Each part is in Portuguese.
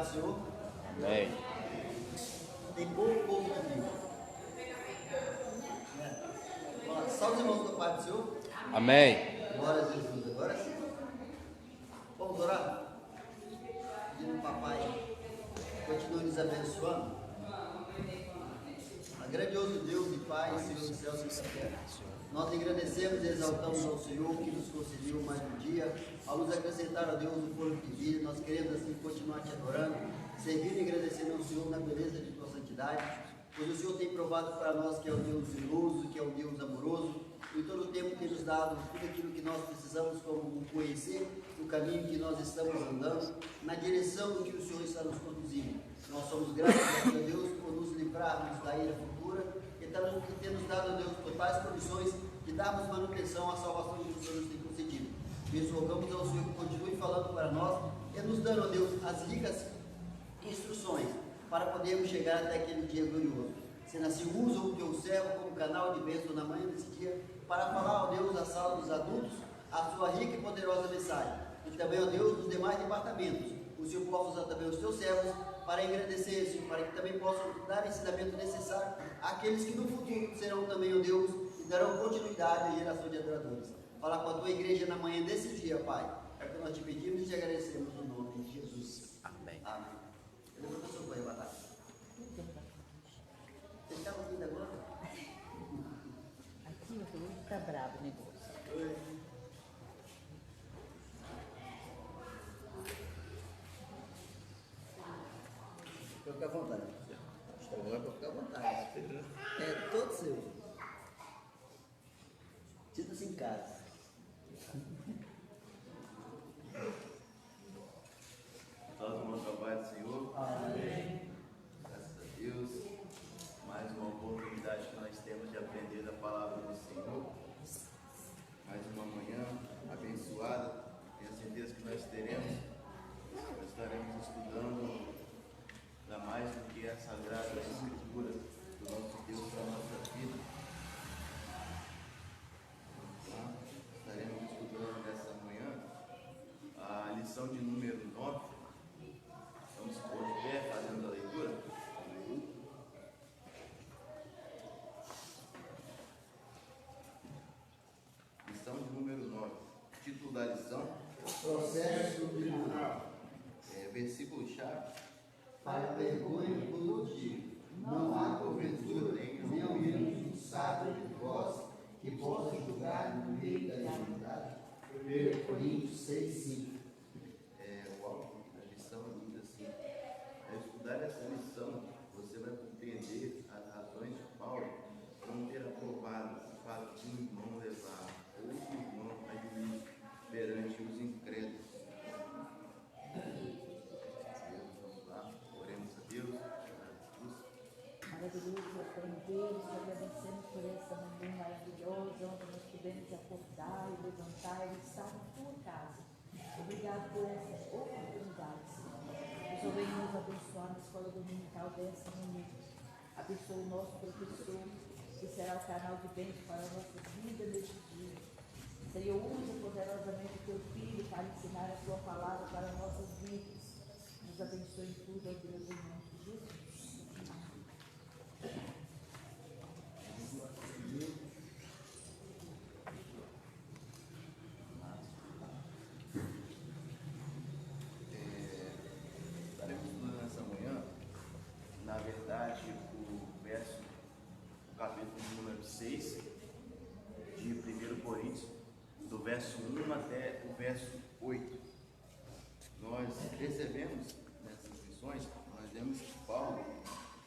paz do Senhor. Amém. Tem pouco povo aqui. Salve os irmãos do Pai do Senhor. Amém. Glória a Jesus. Agora sim. Vamos orar? Pedindo papai continue nos abençoando. A grandioso Deus e Pai, Senhor do céu e da terra. Nós agradecemos e exaltamos ao Senhor que nos concedeu mais um dia, ao nos acrescentar a Deus o fôlego de vida. Nós queremos assim continuar te adorando, servindo e agradecendo ao Senhor na beleza de tua santidade, pois o Senhor tem provado para nós que é o Deus zeloso, que é o Deus amoroso, e todo o tempo tem nos dado tudo aquilo que nós precisamos como conhecer o caminho que nós estamos andando, na direção do que o Senhor está nos conduzindo. Nós somos gratos a Deus por nos livrarmos da ira futura e ter nos dado, Deus, totais condições de darmos manutenção à salvação que o Senhor nos tem concedido. Nós rogamos ao Senhor que continue falando para nós e nos dando, ó Deus, as ricas instruções para podermos chegar até aquele dia glorioso. Sendo assim, usa o teu servo como canal de bênção na manhã desse dia para falar, ó Deus, à sala dos adultos, a sua rica e poderosa mensagem. E também, ó Deus, dos demais departamentos. O Senhor possa usar também os teus servos para agradecer, Senhor, para que também possam dar ensinamento necessário àqueles que no futuro serão também, ó Deus, e darão continuidade à geração de adoradores. Fala com a tua igreja na manhã desse dia, Pai. É o que nós te pedimos e te agradecemos no nome de Jesus. Amém. Amém. Eu vou professor para arrebatar. Vocês estavam vindo agora? Aqui o Senhor está bravo o negócio. Oi. Fica à vontade. Agora para ficar à vontade. É todo seu. Sinta-se em casa. Todos irmãos ao Pai do Senhor. Amém. Graças a Deus. Mais uma oportunidade que nós temos de aprender da palavra do Senhor. Mais uma manhã abençoada. Tenho certeza que nós teremos. Nós estaremos estudando ainda mais do que a Sagrada Escritura do nosso Deus para a nossa vida. Estaremos estudando nessa manhã a lição de número 9. Vamos se pôr de pé fazendo a leitura. Lição de número 9. Título da lição: Processo tribunal. Versículo-chave. Para vergonha produtiva, não há porventura nem ao menos um sábio de vós que possa julgar no meio da iniquidade. 1 Coríntios 6:5. O autor da lição diz assim: ao estudar essa lição, você vai compreender as razões de Paulo não ter aprovado o fato de um irmão levar outro irmão a juízo perante os incrédulos. Vamos lá, oremos a Deus. Maravilhoso aprender, te agradecemos por essa manhã maravilhosa, onde nós pudemos acordar e levantar e estar na tua casa. Obrigado por essa oportunidade, Senhor. O Senhor venha nos abençoar na escola dominical dessa manhã. Abençoa o nosso professor, que será o canal de bênção para a nossa vida neste dia. Senhor, usa poderosamente o teu filho para ensinar a tua palavra para nossas vidas. Nos abençoe em tudo, ó Deus, em nome de Jesus. Estaremos estudando nessa manhã, na verdade, o capítulo número 6 de 1 Coríntios, do verso 1 até o verso 8. Nós percebemos nessas lições, nós vemos que Paulo,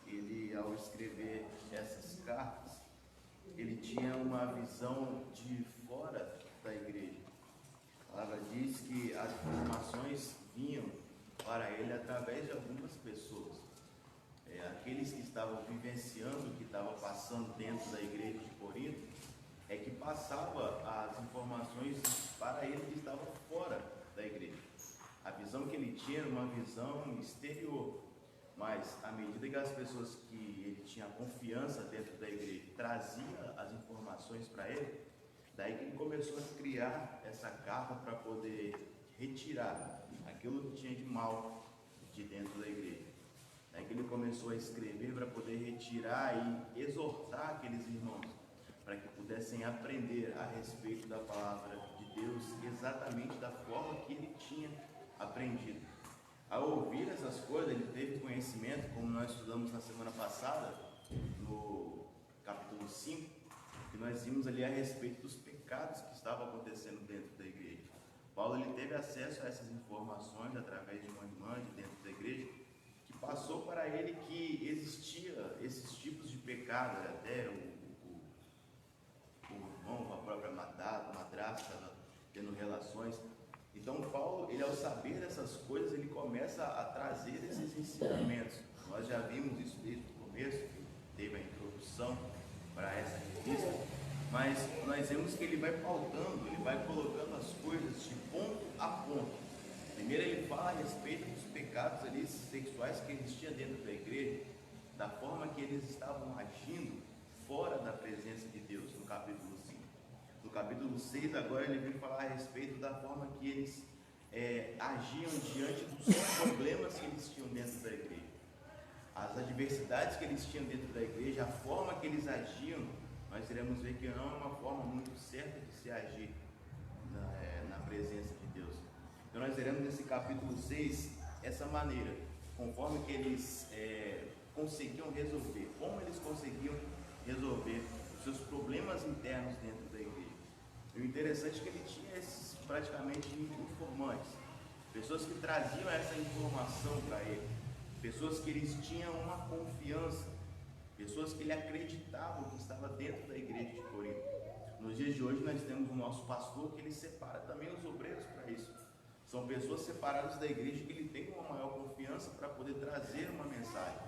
ele ao escrever essas cartas, ele tinha uma visão de fora da igreja. A palavra diz que as informações vinham para ele através de algumas pessoas. Aqueles que estavam vivenciando o que estava passando dentro da igreja de Corinto, é que passava as informações para ele que estava fora da igreja. A visão que ele tinha era uma visão exterior, mas à medida que as pessoas que ele tinha confiança dentro da igreja trazia as informações para ele, daí que ele começou a criar essa carta para poder retirar aquilo que tinha de mal de dentro da igreja. Daí que ele começou a escrever para poder retirar e exortar aqueles irmãos, para que pudessem aprender a respeito da palavra de Deus exatamente da forma que ele tinha aprendido. Ao ouvir essas coisas, ele teve conhecimento, como nós estudamos na semana passada, no capítulo 5, que nós vimos ali a respeito dos pecados que estavam acontecendo dentro da igreja. Paulo ele teve acesso a essas informações através de uma irmã de dentro da igreja, que passou para ele que existia esses tipos de pecado, até o irmão com a própria madrasta tendo relações. Então Paulo, ele ao saber dessas coisas, ele começa a trazer esses ensinamentos. Nós já vimos isso desde o começo, teve a introdução para essa revista, mas nós vemos que ele vai pautando, ele vai colocando as coisas de ponto a ponto. Primeiro ele fala a respeito dos pecados ali sexuais que existiam dentro da igreja, da forma que eles estavam agindo fora da presença de Deus, no capítulo 5. No capítulo 6 agora ele vem falar a respeito da forma que eles agiam diante dos problemas que eles tinham dentro da igreja. As adversidades que eles tinham dentro da igreja, a forma que eles agiam, nós iremos ver que não é uma forma muito certa de se agir na presença de Deus. Então nós veremos nesse capítulo 6 essa maneira, conforme que eles conseguiam resolver, como eles conseguiam resolver os seus problemas internos dentro da igreja. E o interessante é que ele tinha esses praticamente informantes, pessoas que traziam essa informação para ele, pessoas que eles tinham uma confiança, pessoas que ele acreditava que estava dentro da igreja de Corinto. Nos dias de hoje nós temos o nosso pastor que ele separa também os obreiros para isso. São pessoas separadas da igreja que ele tem uma maior confiança para poder trazer uma mensagem.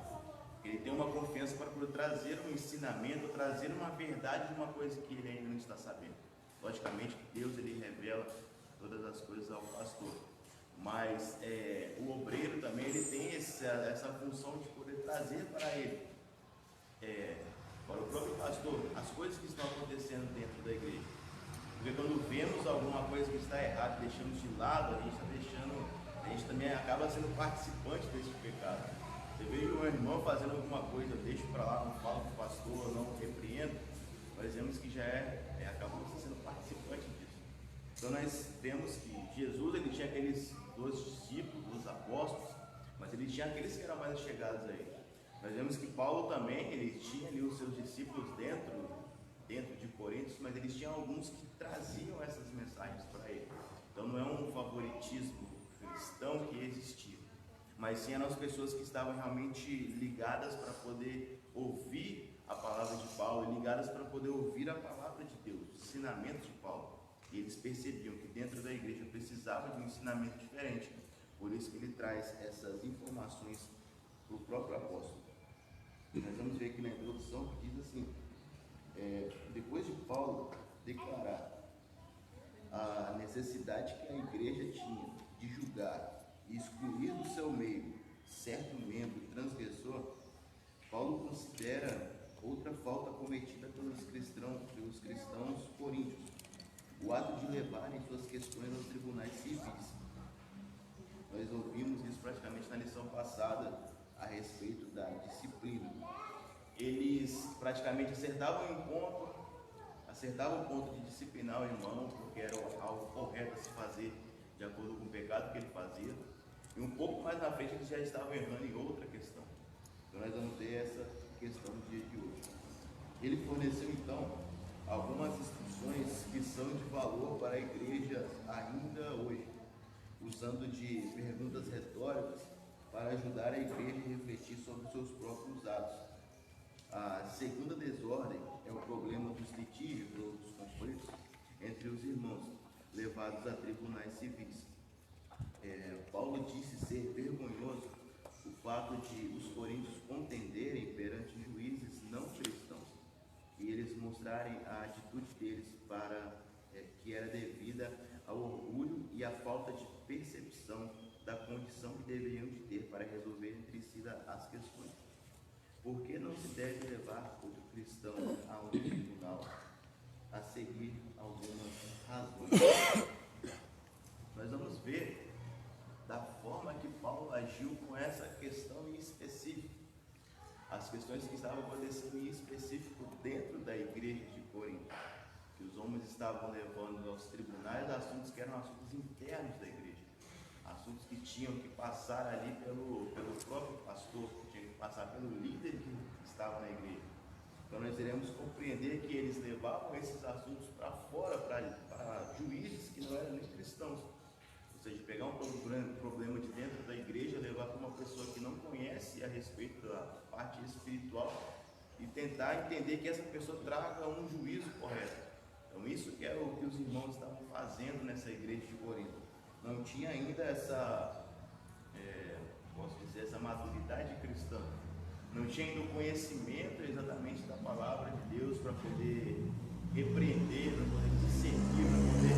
Ele tem uma confiança para poder trazer um ensinamento, trazer uma verdade de uma coisa que ele ainda não está sabendo. Logicamente que Deus ele revela todas as coisas ao pastor. Mas o obreiro também ele tem essa função de poder trazer para ele, para o próprio pastor, as coisas que estão acontecendo dentro da igreja. Porque quando vemos alguma coisa que está errada, deixamos de lado, a gente também acaba sendo participante desse pecado. Você vê um irmão fazendo alguma coisa, eu deixo para lá, não falo com o pastor, não repreendo, nós vemos que já acabamos sendo participante disso. Então nós vemos que Jesus ele tinha aqueles 12 discípulos, os apóstolos, mas ele tinha aqueles que eram mais chegados a ele. Nós vemos que Paulo também, ele tinha ali os seus discípulos dentro de Coríntios, mas eles tinham alguns que traziam essas mensagens para ele. Então não é um favoritismo cristão que existia, mas sim eram as pessoas que estavam realmente ligadas para poder ouvir a palavra de Paulo, ligadas para poder ouvir a palavra de Deus, os ensinamentos de Paulo. E eles percebiam que dentro da igreja precisava de um ensinamento diferente. Por isso que ele traz essas informações para o próprio apóstolo. Nós vamos ver aqui na introdução que diz assim: depois de Paulo declarar a necessidade que a igreja tinha de julgar e excluir do seu meio certo membro transgressor, Paulo considera outra falta cometida pelos cristãos coríntios, o ato de levarem suas questões aos tribunais civis. Nós ouvimos isso praticamente na lição passada a respeito da disciplina. Eles praticamente acertavam o ponto de disciplinar o irmão, porque era algo correto a se fazer de acordo com o pecado que ele fazia, e um pouco mais na frente eles já estavam errando em outra questão. Então nós vamos ver essa questão no dia de hoje. Ele forneceu então algumas instruções que são de valor para a igreja ainda hoje, usando de perguntas retóricas para ajudar a igreja a refletir sobre os seus próprios atos. A segunda desordem é o problema dos litígios ou dos conflitos entre os irmãos, levados a tribunais civis. Paulo disse ser vergonhoso o fato de os coríntios contenderem perante juízes não cristãos e eles mostrarem a atitude deles que era devida ao orgulho e à falta de percepção da condição que deveriam de ter para resolver entre si as questões. Por que não se deve levar outro cristão a um tribunal? A seguir algumas razões. Nós vamos ver da forma que Paulo agiu com estavam levando aos tribunais assuntos que eram assuntos internos da igreja, assuntos que tinham que passar ali pelo próprio pastor, que tinham que passar pelo líder que estava na igreja. Então nós iremos compreender que eles levavam esses assuntos para fora, para juízes que não eram nem cristãos. Ou seja, pegar um problema de dentro da igreja, levar para uma pessoa que não conhece a respeito da parte espiritual e tentar entender que essa pessoa traga um juízo correto. Então isso que é o que os irmãos estavam fazendo nessa igreja de Corinto. Não tinha ainda essa, essa maturidade cristã. Não tinha ainda o conhecimento exatamente da palavra de Deus para poder repreender, para poder discernir, para poder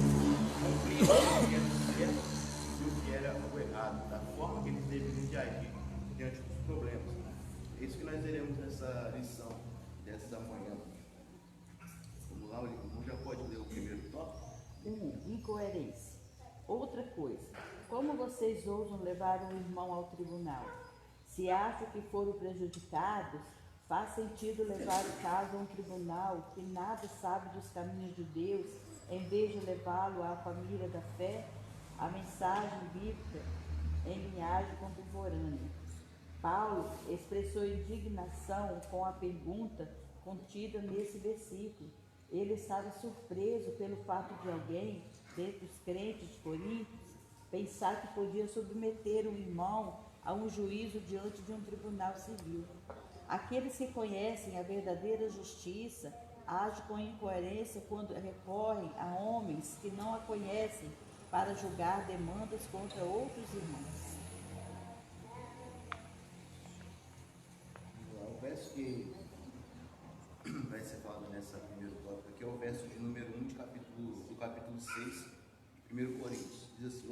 compreender o que era o certo e o que era o errado, da forma que eles deveriam de agir diante dos problemas. É isso que nós veremos nessa lição dessa manhã. Vamos lá, o irmão já pode ler o primeiro tópico? Incoerência. Outra coisa, como vocês ousam levar um irmão ao tribunal? Se acham que foram prejudicados, faz sentido levar o caso a um tribunal que nada sabe dos caminhos de Deus, em vez de levá-lo à família da fé, a mensagem bíblica em linhagem contemporânea. Paulo expressou indignação com a pergunta contida nesse versículo. Ele estava surpreso pelo fato de alguém, dentre os crentes de Corinto, pensar que podia submeter um irmão a um juízo diante de um tribunal civil. Aqueles que conhecem a verdadeira justiça agem com incoerência quando recorrem a homens que não a conhecem para julgar demandas contra outros irmãos. O verso que vai ser falado nessa primeira tópica aqui é o verso de número 1 do capítulo 6 de 1 Coríntios. Diz assim: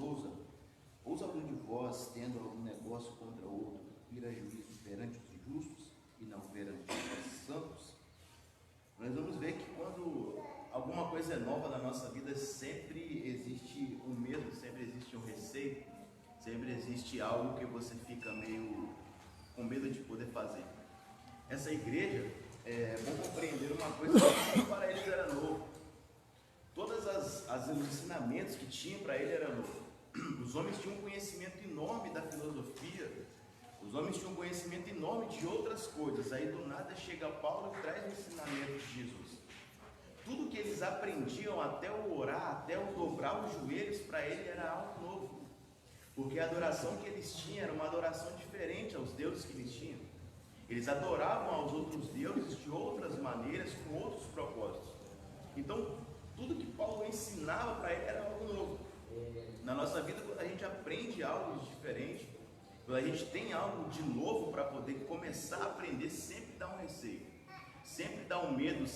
ousa algum de vós, tendo algum negócio contra outro, ir a juízo perante os justos e não perante os santos? Nós vamos ver que quando alguma coisa é nova na nossa vida, sempre existe um medo, sempre existe um receio, sempre existe algo que você fica meio com medo de poder fazer. Essa igreja, é bom compreender uma coisa que para eles era novo. Todos os ensinamentos que tinham para ele era novo. Os homens tinham um conhecimento enorme da filosofia, os homens tinham um conhecimento enorme de outras coisas. Aí do nada chega Paulo e traz o ensinamento de Jesus. Tudo que eles aprendiam, até o orar, até o dobrar os joelhos, para ele era algo novo. Porque a adoração que eles tinham era uma adoração diferente aos deuses que eles tinham. Eles adoravam aos outros deuses de outras maneiras, com outros propósitos. Então, tudo que Paulo ensinava para ele era algo novo. Na nossa vida, quando a gente aprende algo diferente, quando a gente tem algo de novo para poder começar a aprender, sempre dá um receio, sempre dá um medo,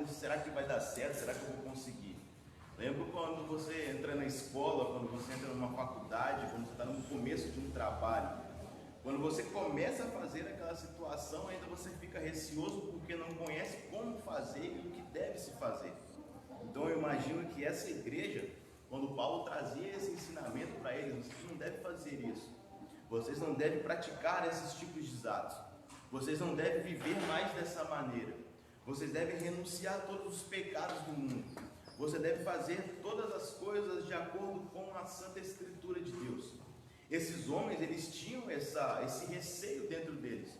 será que vai dar certo, será que eu vou conseguir? Lembro quando você entra na escola, quando você entra numa faculdade, quando você está no começo de um trabalho, quando você começa a fazer aquela situação, ainda você fica receoso porque não conhece como fazer e o que deve se fazer. Então eu imagino que essa igreja, quando Paulo trazia esse ensinamento para eles, vocês não devem fazer isso, vocês não devem praticar esses tipos de atos, vocês não devem viver mais dessa maneira, vocês devem renunciar a todos os pecados do mundo, você deve fazer todas as coisas de acordo com a Santa Escritura de Deus. Esses homens, eles tinham esse receio dentro deles,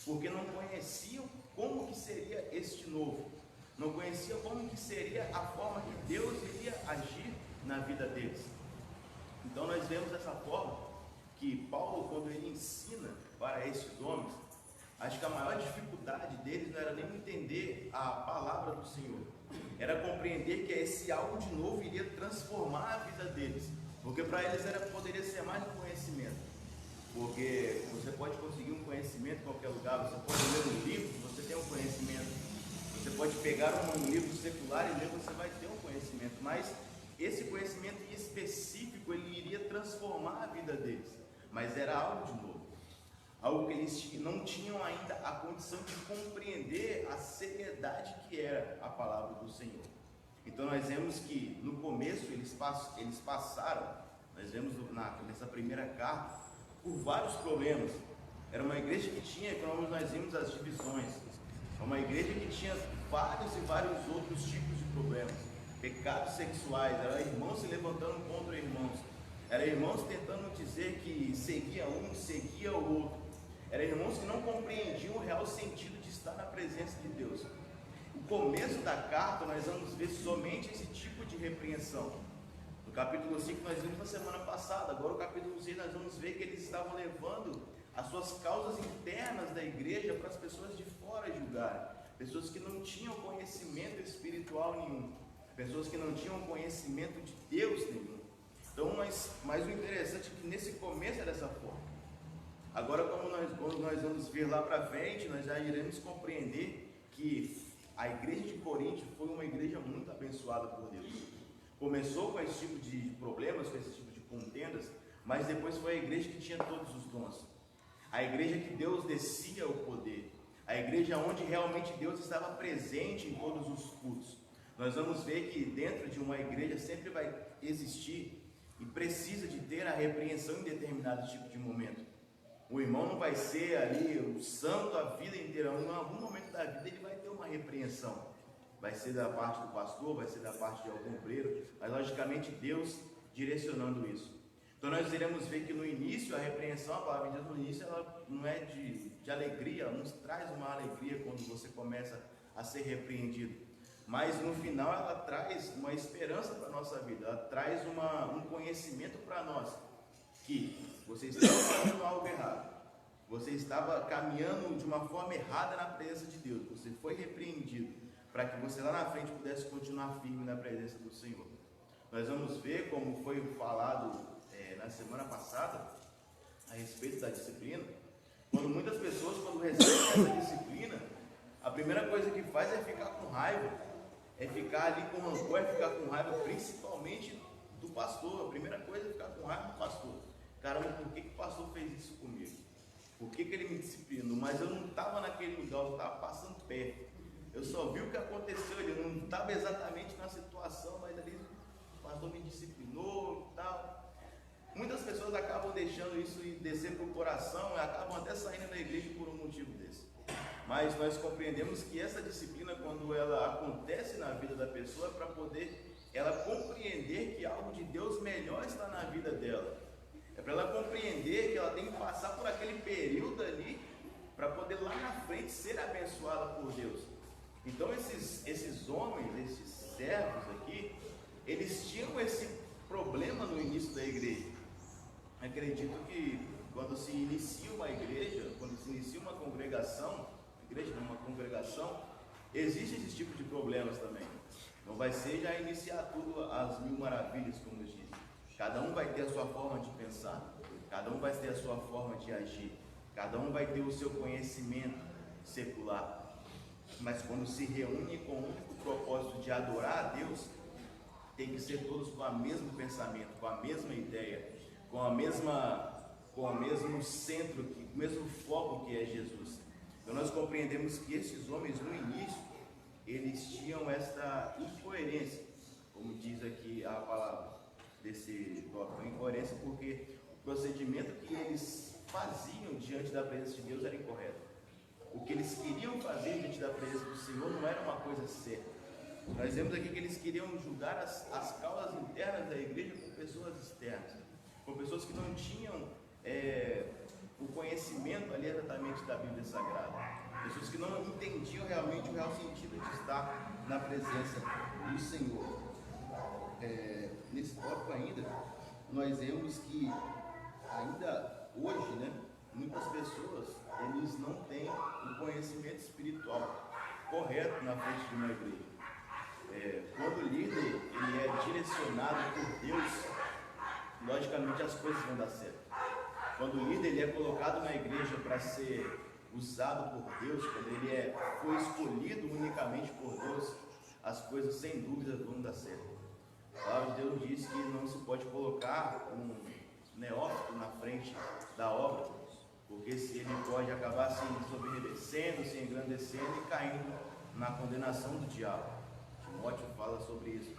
porque não conheciam como que seria este novo, não conheciam como que seria a forma que Deus iria agir na vida deles. Então nós vemos dessa forma que Paulo, quando ele ensina para esses homens, acho que a maior dificuldade deles não era nem entender a palavra do Senhor, era compreender que esse algo de novo iria transformar a vida deles, porque para eles poderia ser mais um conhecimento, porque você pode conseguir um conhecimento em qualquer lugar, você pode ler um livro, você tem um conhecimento, você pode pegar um livro secular e ler, você vai ter um conhecimento, mas esse conhecimento em específico, ele iria transformar a vida deles, mas era algo de novo, algo que eles não tinham ainda a condição de compreender a seriedade que era a palavra do Senhor. Então nós vemos que no começo eles passaram, nós vemos nessa primeira carta, por vários problemas. Era uma igreja que tinha, como nós vimos as divisões, uma igreja que tinha vários e vários outros tipos de problemas. pecados sexuais, eram irmãos se levantando contra irmãos, eram irmãos tentando dizer que seguia um, seguia o outro, eram irmãos que não compreendiam o real sentido de estar na presença de Deus. No começo da carta nós vamos ver somente esse tipo de repreensão. No capítulo 5 nós vimos na semana passada, agora o capítulo 6 nós vamos ver que eles estavam levando as suas causas internas da igreja para as pessoas de fora julgarem, pessoas que não tinham conhecimento espiritual nenhum, pessoas que não tinham conhecimento de Deus nenhum. Então, mas o interessante é que nesse começo é dessa forma. Agora, quando nós vamos ver lá para frente, nós já iremos compreender que a igreja de Corinto foi uma igreja muito abençoada por Deus. Começou com esse tipo de problemas, com esse tipo de contendas, mas depois foi a igreja que tinha todos os dons. A igreja que Deus descia o poder. A igreja onde realmente Deus estava presente em todos os cultos. Nós vamos ver que dentro de uma igreja sempre vai existir e precisa de ter a repreensão em determinado tipo de momento. O irmão não vai ser ali o santo a vida inteira. Em algum momento da vida ele vai ter uma repreensão. Vai ser da parte do pastor, vai ser da parte de algum obreiro, mas logicamente Deus direcionando isso. Então nós iremos ver que no início a repreensão, a palavra de Deus no início, ela não é de alegria, ela nos traz uma alegria quando você começa a ser repreendido. Mas no final ela traz uma esperança para a nossa vida, ela traz um conhecimento para nós, que você estava fazendo algo errado, você estava caminhando de uma forma errada na presença de Deus, você foi repreendido, para que você lá na frente pudesse continuar firme na presença do Senhor. Nós vamos ver como foi falado na semana passada, a respeito da disciplina, quando muitas pessoas, quando recebem essa disciplina, a primeira coisa que faz é ficar com raiva, é ficar ali com rancor, é ficar com raiva principalmente do pastor. A primeira coisa é ficar com raiva do pastor. Caramba, por que o pastor fez isso comigo? Por que ele me disciplinou? Mas eu não estava naquele lugar, eu estava passando perto. Eu só vi o que aconteceu, ele não estava exatamente na situação, mas ali o pastor me disciplinou e tal. Muitas pessoas acabam deixando isso e descer para o coração e acabam até saindo da igreja por um motivo desse. Mas nós compreendemos que essa disciplina, quando ela acontece na vida da pessoa, é para poder ela compreender que algo de Deus melhor está na vida dela. É para ela compreender que ela tem que passar por aquele período ali para poder lá na frente ser abençoada por Deus. Então esses homens, esses servos aqui, eles tinham esse problema no início da igreja. Acredito que quando se inicia uma igreja, quando se inicia uma congregação, existe esse tipo de problemas também. Não vai ser já iniciar tudo às mil maravilhas, como eu disse. Cada um vai ter a sua forma de pensar, cada um vai ter a sua forma de agir, cada um vai ter o seu conhecimento secular. Mas quando se reúne com o único propósito de adorar a Deus, tem que ser todos com o mesmo pensamento, com a mesma ideia, com o mesmo centro, com o mesmo foco que é Jesus. Então nós compreendemos que esses homens no início, eles tinham esta incoerência, como diz aqui a palavra desse tópico, incoerência porque o procedimento que eles faziam diante da presença de Deus era incorreto. O que eles queriam fazer diante da presença do Senhor não era uma coisa certa. Nós vemos aqui que eles queriam julgar as causas internas da igreja com pessoas externas, com pessoas que não tinham o conhecimento ali exatamente da Bíblia Sagrada, pessoas que não entendiam realmente o real sentido de estar na presença do Senhor. Nesse tópico ainda, nós vemos que ainda hoje, muitas pessoas, eles não têm o conhecimento espiritual correto na frente de uma igreja. Quando o líder ele é direcionado por Deus, logicamente as coisas vão dar certo. Quando o líder ele é colocado na igreja para ser usado por Deus, quando ele foi escolhido unicamente por Deus, as coisas sem dúvida vão dar certo. A palavra de Deus diz que não se pode colocar um neófito na frente da obra, porque se ele pode acabar se ensoberbecendo, se engrandecendo e caindo na condenação do diabo. Timóteo fala sobre isso.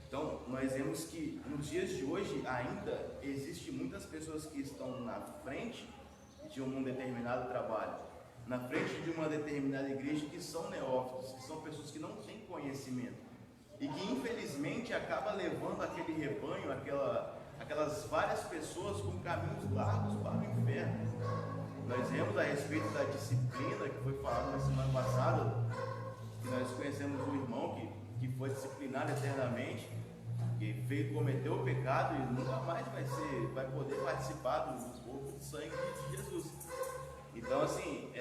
Então, nós vemos que nos dias de hoje ainda existem muitas pessoas que estão na frente de um determinado trabalho, na frente de uma determinada igreja, que são neófitos, que são pessoas que não têm conhecimento. e que infelizmente acaba levando aquele rebanho, aquelas várias pessoas com caminhos largos para o inferno. Nós vemos a respeito da disciplina que foi falado na semana passada, que nós conhecemos um irmão que foi disciplinado eternamente, que cometeu o pecado e nunca mais vai poder participar do corpo de sangue de Jesus. Então, assim,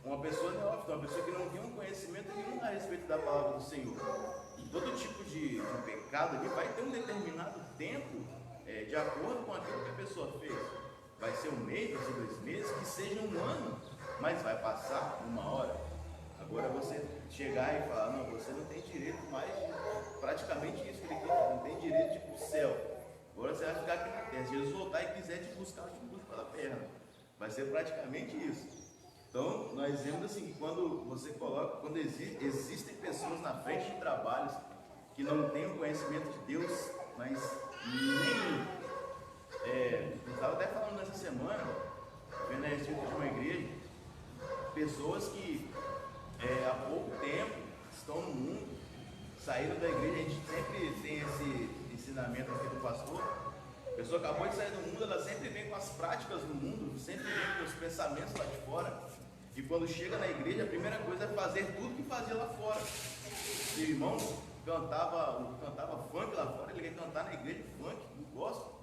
uma pessoa neófita, uma pessoa que não tem um conhecimento nenhum a respeito da palavra do Senhor. E todo tipo de pecado ali vai ter um determinado tempo de acordo com aquilo que a pessoa fez. Vai ser 1 mês, vai ser 2 meses, que seja 1 ano, mas vai passar 1 hora. Agora você chegar e falar, não, você não tem direito mais, praticamente isso que ele quer, não tem direito de ir para o céu. Agora você vai ficar aqui na terra. Se Jesus voltar e quiser te buscar, eu te busco pela perna. Vai ser praticamente isso. Então, nós vemos assim, que quando existem pessoas na frente de trabalhos que não têm o conhecimento de Deus, mas nenhum. Eu estava até falando nessa semana, vendo a respeito de uma igreja, pessoas que há pouco tempo estão no mundo, saíram da igreja. A gente sempre tem esse ensinamento aqui do pastor. A pessoa acabou de sair do mundo, ela sempre vem com as práticas do mundo, sempre vem com os pensamentos lá de fora. E quando chega na igreja, a primeira coisa é fazer tudo que fazia lá fora. E o irmão cantava funk lá fora, ele quer cantar na igreja funk, não gosta.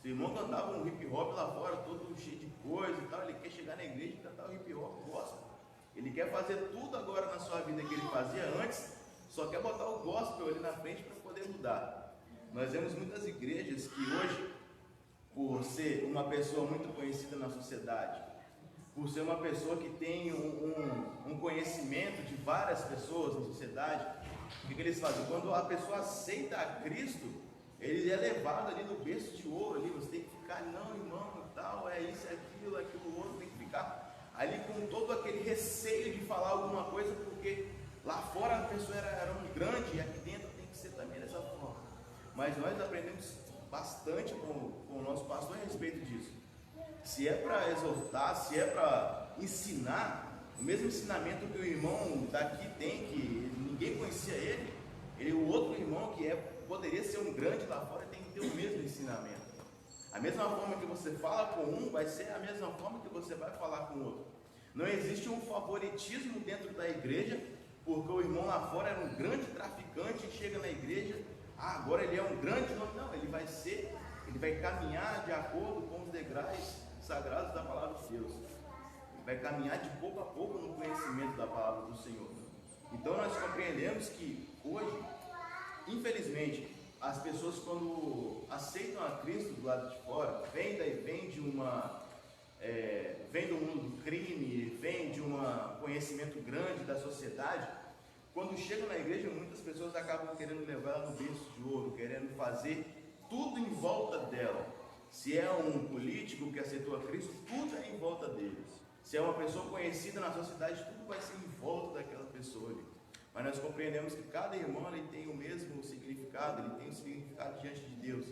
Se o irmão cantava um hip hop lá fora, todo cheio de coisa e tal, ele quer chegar na igreja e cantar o hip hop, gosta. Ele quer fazer tudo agora na sua vida que ele fazia antes, só quer botar o gospel ali na frente para poder mudar. Nós vemos muitas igrejas que hoje, por ser uma pessoa muito conhecida na sociedade, por ser uma pessoa que tem um conhecimento de várias pessoas na sociedade, o que eles fazem? Quando a pessoa aceita a Cristo, ele é levado ali no berço de ouro, ali, você tem que ficar, não, irmão, e tal, é isso, é aquilo outro, tem que ficar ali com todo aquele receio de falar alguma coisa, porque lá fora a pessoa era um grande e aqui dentro tem que ser também dessa forma. Mas nós aprendemos bastante com o nosso pastor a respeito disso. Se é para exortar, se é para ensinar, o mesmo ensinamento que o irmão daqui tem, que ninguém conhecia o outro irmão que poderia ser um grande lá fora, tem que ter o mesmo ensinamento. A mesma forma que você fala com um, vai ser a mesma forma que você vai falar com o outro. Não existe um favoritismo dentro da igreja, porque o irmão lá fora era um grande traficante e chega na igreja, agora ele é um grande nome. Não, ele vai caminhar de acordo com os degraus sagrados da palavra de Deus. Ele vai caminhar de pouco a pouco no conhecimento da palavra do Senhor. Então nós compreendemos que hoje, infelizmente, as pessoas quando aceitam a Cristo do lado de fora, vem do mundo do crime, vem de um conhecimento grande da sociedade, quando chegam na igreja, muitas pessoas acabam querendo levar ela no berço de ouro, querendo fazer tudo em volta dela. Se é um político que aceitou a Cristo, tudo é em volta dele. Se é uma pessoa conhecida na sociedade, tudo vai ser em volta daquela pessoa ali. Mas nós compreendemos que cada irmão ele tem o mesmo significado, ele tem um significado diante de Deus.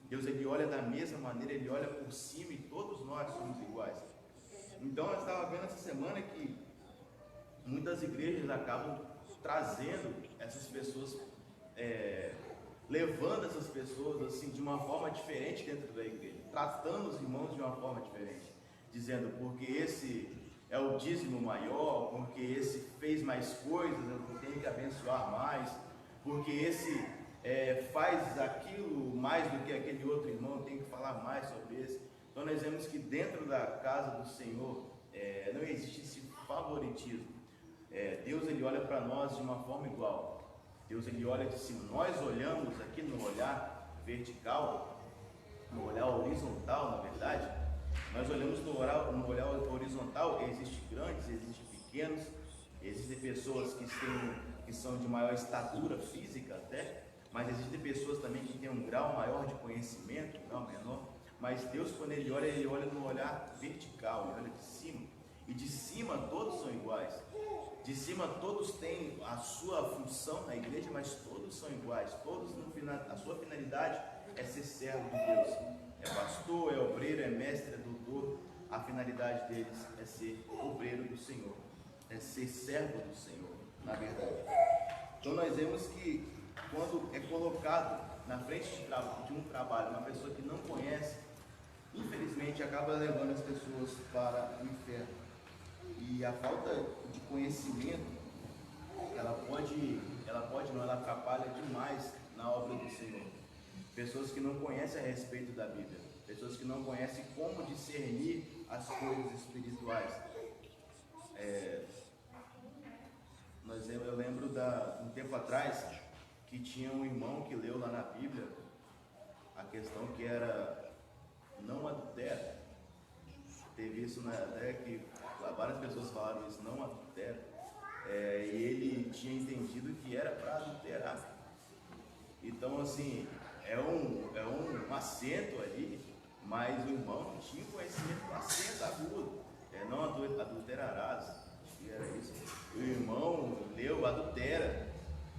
Deus ele olha da mesma maneira, ele olha por cima e todos nós somos iguais. Então eu estava vendo essa semana que muitas igrejas acabam trazendo essas pessoas, levando essas pessoas assim de uma forma diferente dentro da igreja, tratando os irmãos de uma forma diferente, dizendo porque esse é o dízimo maior, porque esse fez mais coisas, eu tenho que abençoar mais, porque esse faz aquilo mais do que aquele outro irmão, eu tenho que falar mais sobre esse. Então nós vemos que dentro da casa do Senhor não existe esse favoritismo. Deus ele olha para nós de uma forma igual. Deus ele olha de cima. Nós olhamos aqui no olhar vertical, no olhar horizontal, na verdade. Nós olhamos no olhar horizontal, existem grandes, existem pequenos, existem pessoas que são de maior estatura física até, mas existem pessoas também que têm um grau maior de conhecimento, um grau menor. Mas Deus, quando ele olha no olhar vertical, ele olha de cima. E de cima todos são iguais. De cima todos têm a sua função na igreja, mas todos são iguais. Todos, a sua finalidade é ser servo de Deus. É pastor, é obreiro, é mestre, é doutor. A finalidade deles é ser obreiro do Senhor. É ser servo do Senhor, na verdade. Então nós vemos que quando é colocado na frente de um trabalho uma pessoa que não conhece, infelizmente acaba levando as pessoas para o inferno. E a falta de conhecimento, ela atrapalha demais na obra do Senhor. Pessoas que não conhecem a respeito da Bíblia, pessoas que não conhecem como discernir as coisas espirituais. Eu lembro um tempo atrás que tinha um irmão que leu lá na Bíblia a questão que era não adultera. Teve isso até que várias pessoas falaram isso, não adultera. E ele tinha entendido que era para adulterar. Então, assim, é um acento ali, mas o irmão não tinha conhecimento do acento agudo. Não adulterarás, acho que era isso. O irmão leu adultera,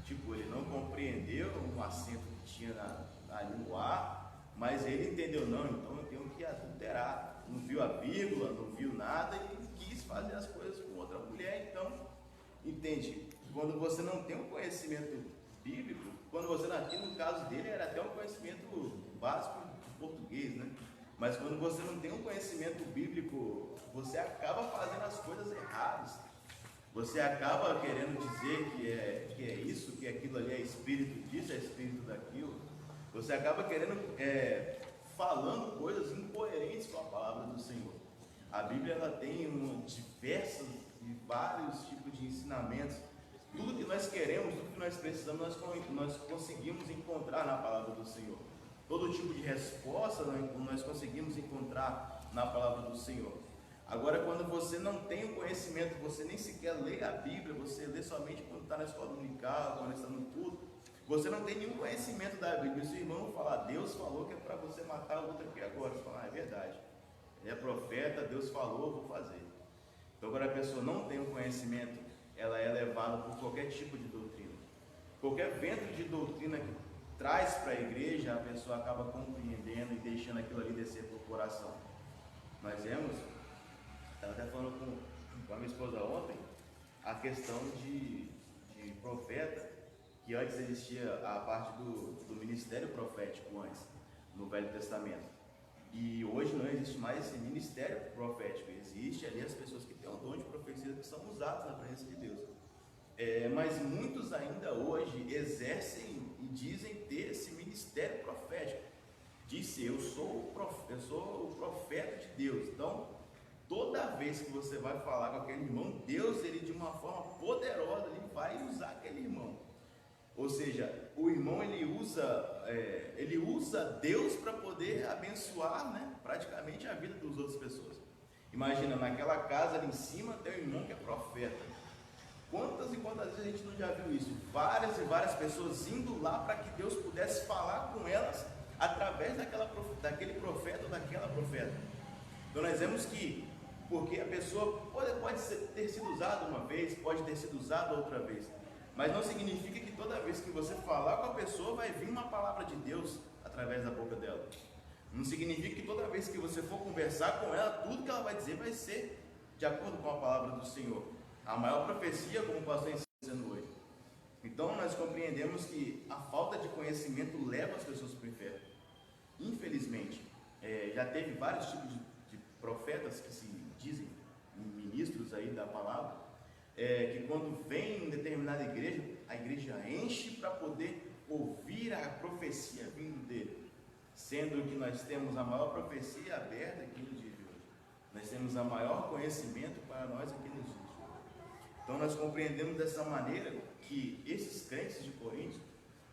tipo, ele não compreendeu o acento que tinha ali no ar, mas ele entendeu, não, então eu tenho que adulterar. Não viu a vírgula, não viu nada e quis fazer as coisas com outra mulher. Então, entende? Quando você não tem um conhecimento bíblico, quando você, aqui no caso dele, era até um conhecimento básico de português, né? Mas quando você não tem um conhecimento bíblico, você acaba fazendo as coisas erradas. Você acaba querendo dizer que é isso, que aquilo ali é espírito disso, é espírito daquilo. Você acaba querendo, falando coisas incoerentes com a palavra do Senhor. A Bíblia ela tem diversos e vários tipos de ensinamentos. Tudo que nós queremos, tudo que nós precisamos, nós conseguimos encontrar na palavra do Senhor. Todo tipo de resposta nós conseguimos encontrar na palavra do Senhor. Agora, quando você não tem o conhecimento, você nem sequer lê a Bíblia, você lê somente quando está na escola dominical, quando está no culto, você não tem nenhum conhecimento da Bíblia. Se o irmão falar, Deus falou que é para você matar o outro aqui agora, você fala, é verdade. Ele é profeta, Deus falou, eu vou fazer. Então, quando a pessoa não tem o conhecimento, ela é levada por qualquer tipo de doutrina. Qualquer vento de doutrina que traz para a igreja, a pessoa acaba compreendendo e deixando aquilo ali descer para o coração. Nós vemos, estava até falando com a minha esposa ontem, a questão de profeta, que antes existia a parte do ministério profético antes, no Velho Testamento. E hoje não existe mais esse ministério profético, existe ali as pessoas que têm o dom de profecia que são usadas na presença de Deus. Mas muitos ainda hoje exercem e dizem ter esse ministério profético. Disse, eu sou o profeta de Deus. Então, toda vez que você vai falar com aquele irmão, Deus, ele de uma forma poderosa, ele vai usar aquele irmão. Ou seja, o irmão ele usa Deus para poder abençoar, né, praticamente a vida das outras pessoas. Imagina, naquela casa ali em cima tem um irmão que é profeta. Quantas e quantas vezes a gente não já viu isso? Várias e várias pessoas indo lá para que Deus pudesse falar com elas através daquele profeta ou daquela profeta. Então nós vemos que, porque a pessoa pode ter sido usada uma vez, pode ter sido usada outra vez, mas não significa que toda vez que você falar com a pessoa vai vir uma palavra de Deus através da boca dela. Não significa que toda vez que você for conversar com ela, tudo que ela vai dizer vai ser de acordo com a palavra do Senhor. A maior profecia, como o pastor ensina hoje. Então nós compreendemos que a falta de conhecimento leva as pessoas para o inferno. Infelizmente, já teve vários tipos de profetas que se dizem ministros aí da palavra, que quando vem em determinada igreja, a igreja enche para poder ouvir a profecia vindo dele, sendo que nós temos a maior profecia aberta aqui no dia de hoje. Nós temos o maior conhecimento para nós aqui nos dias de hoje. Então nós compreendemos dessa maneira que esses crentes de Corinto,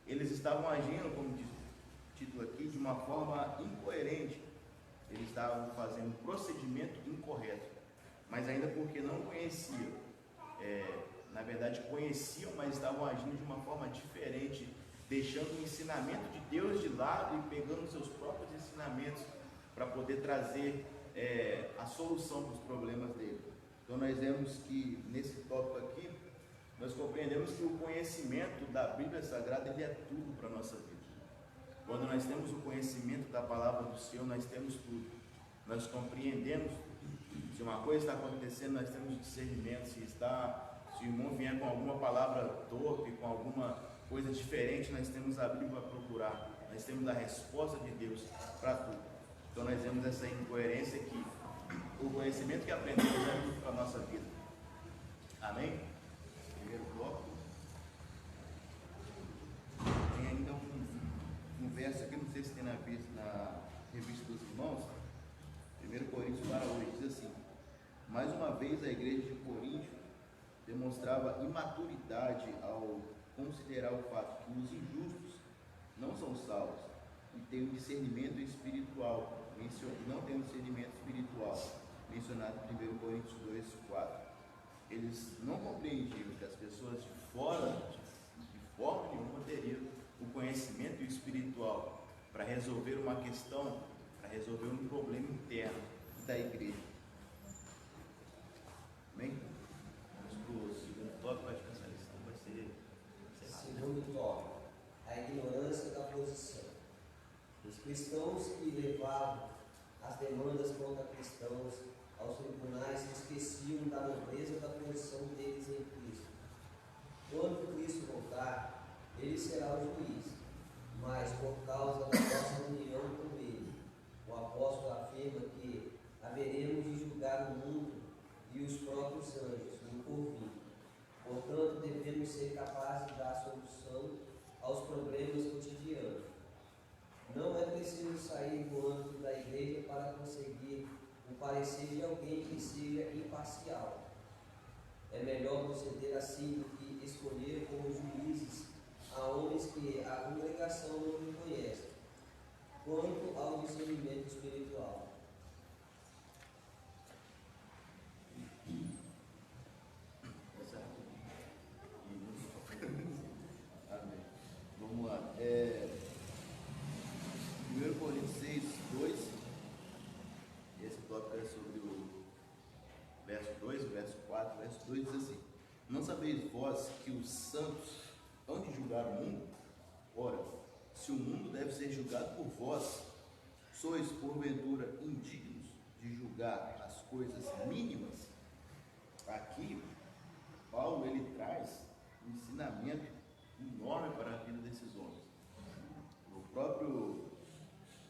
eles estavam agindo, como diz o título aqui, de uma forma incoerente. Eles estavam fazendo um procedimento incorreto, mas ainda porque não conheciam. Na verdade conheciam, mas estavam agindo de uma forma diferente, deixando o ensinamento de Deus de lado e pegando seus próprios ensinamentos para poder trazer a solução para os problemas dele. Então nós vemos que nesse tópico aqui, nós compreendemos que o conhecimento da Bíblia Sagrada ele é tudo para a nossa vida. Quando nós temos o conhecimento da palavra do Senhor, nós temos tudo. Nós compreendemos. Se uma coisa está acontecendo, nós temos discernimento. Se o irmão vier com alguma palavra torpe, com alguma coisa diferente, nós temos a Bíblia para procurar, nós temos a resposta de Deus para tudo. Então nós vemos essa incoerência que o conhecimento que aprendemos é tudo para a nossa vida. Amém? Primeiro bloco. Tem ainda um verso aqui, não sei se tem na revista dos irmãos, 1 Coríntios 8, diz assim: mais uma vez a igreja de Corinto demonstrava imaturidade ao considerar o fato que os injustos não são salvos e têm um discernimento espiritual, não tem um discernimento espiritual, mencionado em 1 Coríntios 2, 4. Eles não compreendiam que as pessoas de fora, de forma nenhuma, teriam o conhecimento espiritual para resolver uma questão, para resolver um problema interno da igreja. Amém? Vamos para o segundo tópico, acho que essa lição vai ser rápida. Segundo tópico, a ignorância da posição. Os cristãos que levavam as demandas contra cristãos aos tribunais se esqueciam da nobreza da posição deles em Cristo. Quando Cristo voltar, ele será o juiz, mas por causa da nossa união com ele, o apóstolo afirma que haveremos de julgar o mundo e os próprios anjos no porvir. Portanto, devemos ser capazes de dar solução aos problemas cotidianos. Não é preciso sair do âmbito da igreja para conseguir o parecer de alguém que seja imparcial. É melhor proceder assim do que escolher como juízes a homens que a congregação não reconhece. Quanto ao discernimento espiritual, Amém. Vamos lá. 1 Coríntios 6, 2. Esse tópico é sobre o verso 2, o verso 4. O verso 2 diz assim: não sabeis vós que os santos hão de julgar o mundo? Ora, se o mundo deve ser julgado por vós, sois porventura indignos de julgar as coisas mínimas? Aqui, Paulo ele traz um ensinamento enorme para a vida desses homens.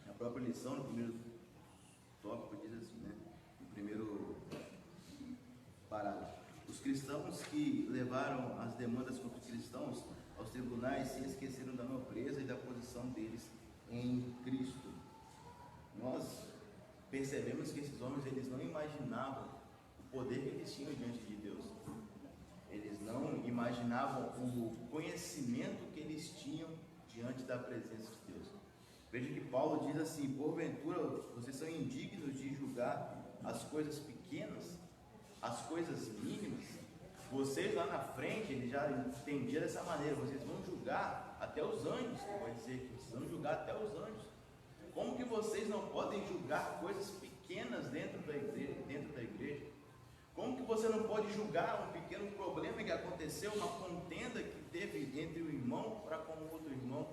A própria lição, no primeiro tópico, diz assim, né? No primeiro parágrafo: os cristãos que levaram as demandas contra os cristãos aos tribunais se esqueceram da nobreza e da posição deles em Cristo. Nós percebemos que esses homens eles não imaginavam o poder que eles tinham diante de Deus. Eles não imaginavam o conhecimento que eles tinham diante da presença de Deus. Veja que Paulo diz assim: porventura vocês são indignos de julgar as coisas pequenas, as coisas mínimas. Vocês lá na frente, ele já entendia dessa maneira: vocês vão julgar até os anjos. Pode dizer que vocês vão julgar até os anjos. Como que vocês não podem julgar coisas pequenas dentro da igreja? Como que você não pode julgar um pequeno problema que aconteceu, uma contenda que teve entre o irmão para com o outro irmão?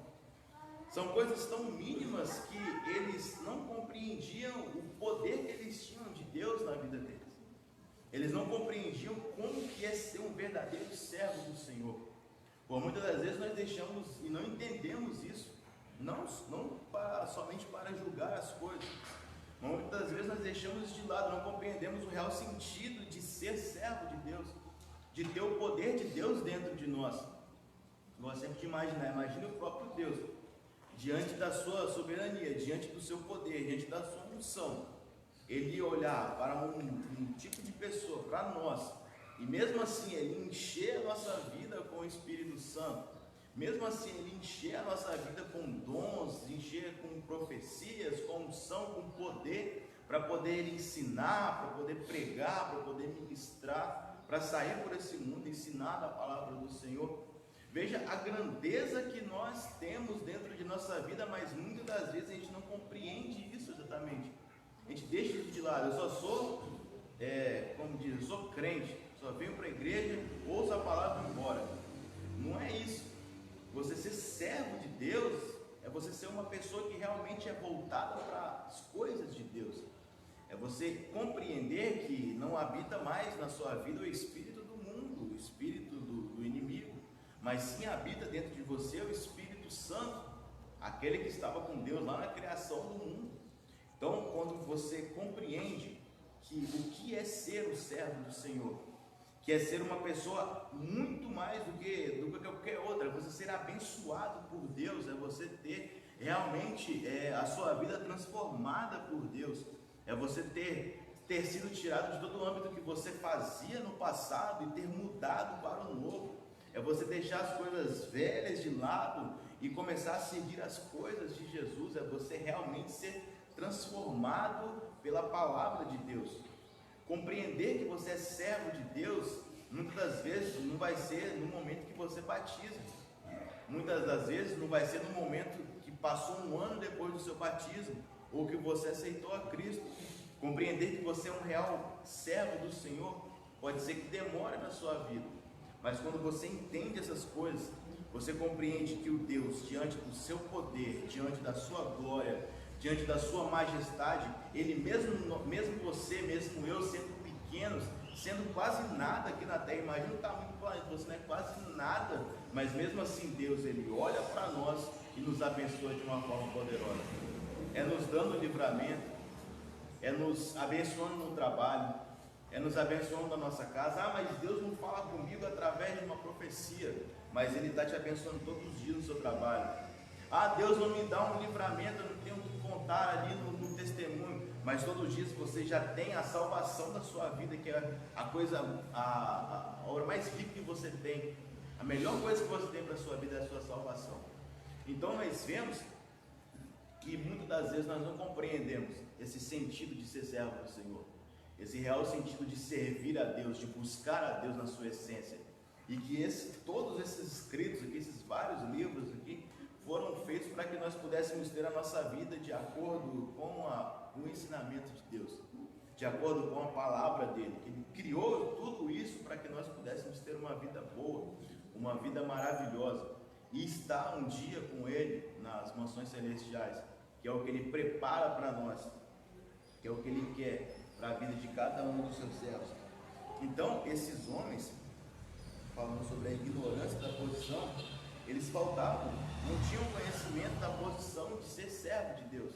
São coisas tão mínimas que eles não compreendiam o poder que eles tinham de Deus na vida deles. Eles não compreendiam como que é ser um verdadeiro servo do Senhor. Por muitas das vezes nós deixamos e não entendemos isso, não somente para julgar as coisas, mas muitas das vezes nós deixamos isso de lado, não compreendemos o real sentido de ser servo de Deus, de ter o poder de Deus dentro de nós. Nós sempre de imaginar, imagina o próprio Deus, diante da sua soberania, diante do seu poder, diante da sua unção. Ele ia olhar para um tipo de pessoa, para nós, e mesmo assim ele encher a nossa vida com o Espírito Santo, mesmo assim ele encher a nossa vida com dons, encher com profecias, com unção, com poder, para poder ensinar, para poder pregar, para poder ministrar, para sair por esse mundo, ensinar a palavra do Senhor. Veja a grandeza que nós temos dentro de nossa vida, mas muitas das vezes a gente não compreende isso exatamente. A gente deixa isso de lado. Eu só sou, como diz, eu sou crente, só venho para a igreja, ouço a palavra e vou embora. Não é isso. Você ser servo de Deus é você ser uma pessoa que realmente é voltada para as coisas de Deus. É você compreender que não habita mais na sua vida o espírito do mundo, o espírito do inimigo, mas sim habita dentro de você o Espírito Santo, aquele que estava com Deus lá na criação do mundo. Então, quando você compreende que o que é ser o servo do Senhor, que é ser uma pessoa muito mais do que qualquer outra, é você ser abençoado por Deus, é você ter realmente a sua vida transformada por Deus, é você ter sido tirado de todo o âmbito que você fazia no passado e ter mudado para o novo, é você deixar as coisas velhas de lado e começar a seguir as coisas de Jesus, é você realmente ser transformado pela palavra de Deus. Compreender que você é servo de Deus, muitas das vezes não vai ser no momento que você batiza, muitas das vezes não vai ser no momento que passou um ano depois do seu batismo, ou que você aceitou a Cristo. Compreender que você é um real servo do Senhor, pode ser que demore na sua vida, mas quando você entende essas coisas, você compreende que o Deus, diante do seu poder, diante da sua glória, diante da sua majestade, Ele mesmo você, mesmo eu, sendo pequenos, sendo quase nada aqui na terra, imagina o tamanho do planeta, você não é quase nada, mas mesmo assim Deus, Ele olha para nós e nos abençoa de uma forma poderosa, é nos dando livramento, é nos abençoando no trabalho, é nos abençoando na nossa casa. Mas Deus não fala comigo através de uma profecia, mas Ele está te abençoando todos os dias no seu trabalho. Deus não me dá um livramento, eu não tenho o que contar ali no testemunho, mas todos os dias você já tem a salvação da sua vida, que é a obra mais rica que você tem, a melhor coisa que você tem para a sua vida é a sua salvação. Então nós vemos que muitas das vezes nós não compreendemos esse sentido de ser servo do Senhor, esse real sentido de servir a Deus, de buscar a Deus na sua essência, e que todos esses escritos aqui, esses vários livros aqui, foram feitos para que nós pudéssemos ter a nossa vida de acordo com o ensinamento de Deus, de acordo com a palavra dele, que Ele criou tudo isso para que nós pudéssemos ter uma vida boa, uma vida maravilhosa, e estar um dia com Ele nas mansões celestiais, que é o que Ele prepara para nós, que é o que Ele quer para a vida de cada um dos seus servos. Então, esses homens, falando sobre a ignorância da posição, eles faltavam, não tinham conhecimento da posição de ser servo de Deus,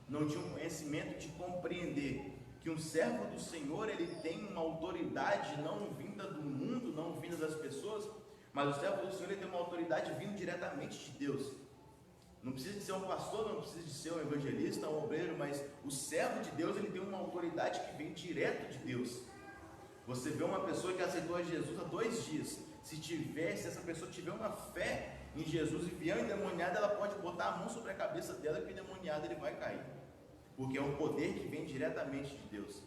não tinham conhecimento de compreender que um servo do Senhor, ele tem uma autoridade não vinda do mundo, não vinda das pessoas, mas o servo do Senhor, ele tem uma autoridade vindo diretamente de Deus. Não precisa de ser um pastor, não precisa de ser um evangelista, um obreiro, mas o servo de Deus, ele tem uma autoridade que vem direto de Deus. Você vê uma pessoa que aceitou a Jesus há 2 dias, se essa pessoa tiver uma fé em Jesus e vier endemoniada, ela pode botar a mão sobre a cabeça dela e o endemoniado ele vai cair, porque é um poder que vem diretamente de Deus.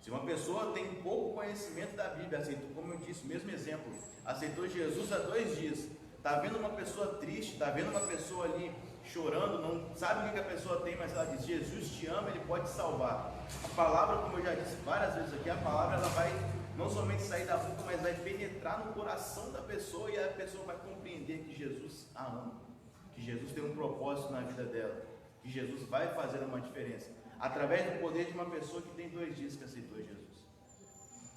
Se uma pessoa tem pouco conhecimento da Bíblia, aceitou, como eu disse, mesmo exemplo, aceitou Jesus há 2 dias, está vendo uma pessoa triste, está vendo uma pessoa ali chorando, não sabe o que a pessoa tem, mas ela diz: Jesus te ama, Ele pode te salvar. A palavra, como eu já disse várias vezes aqui, a palavra ela vai não somente sair da boca, mas vai penetrar no coração da pessoa, e a pessoa vai compreender que Jesus a ama, que Jesus tem um propósito na vida dela, que Jesus vai fazer uma diferença, através do poder de uma pessoa que tem 2 dias que aceitou Jesus.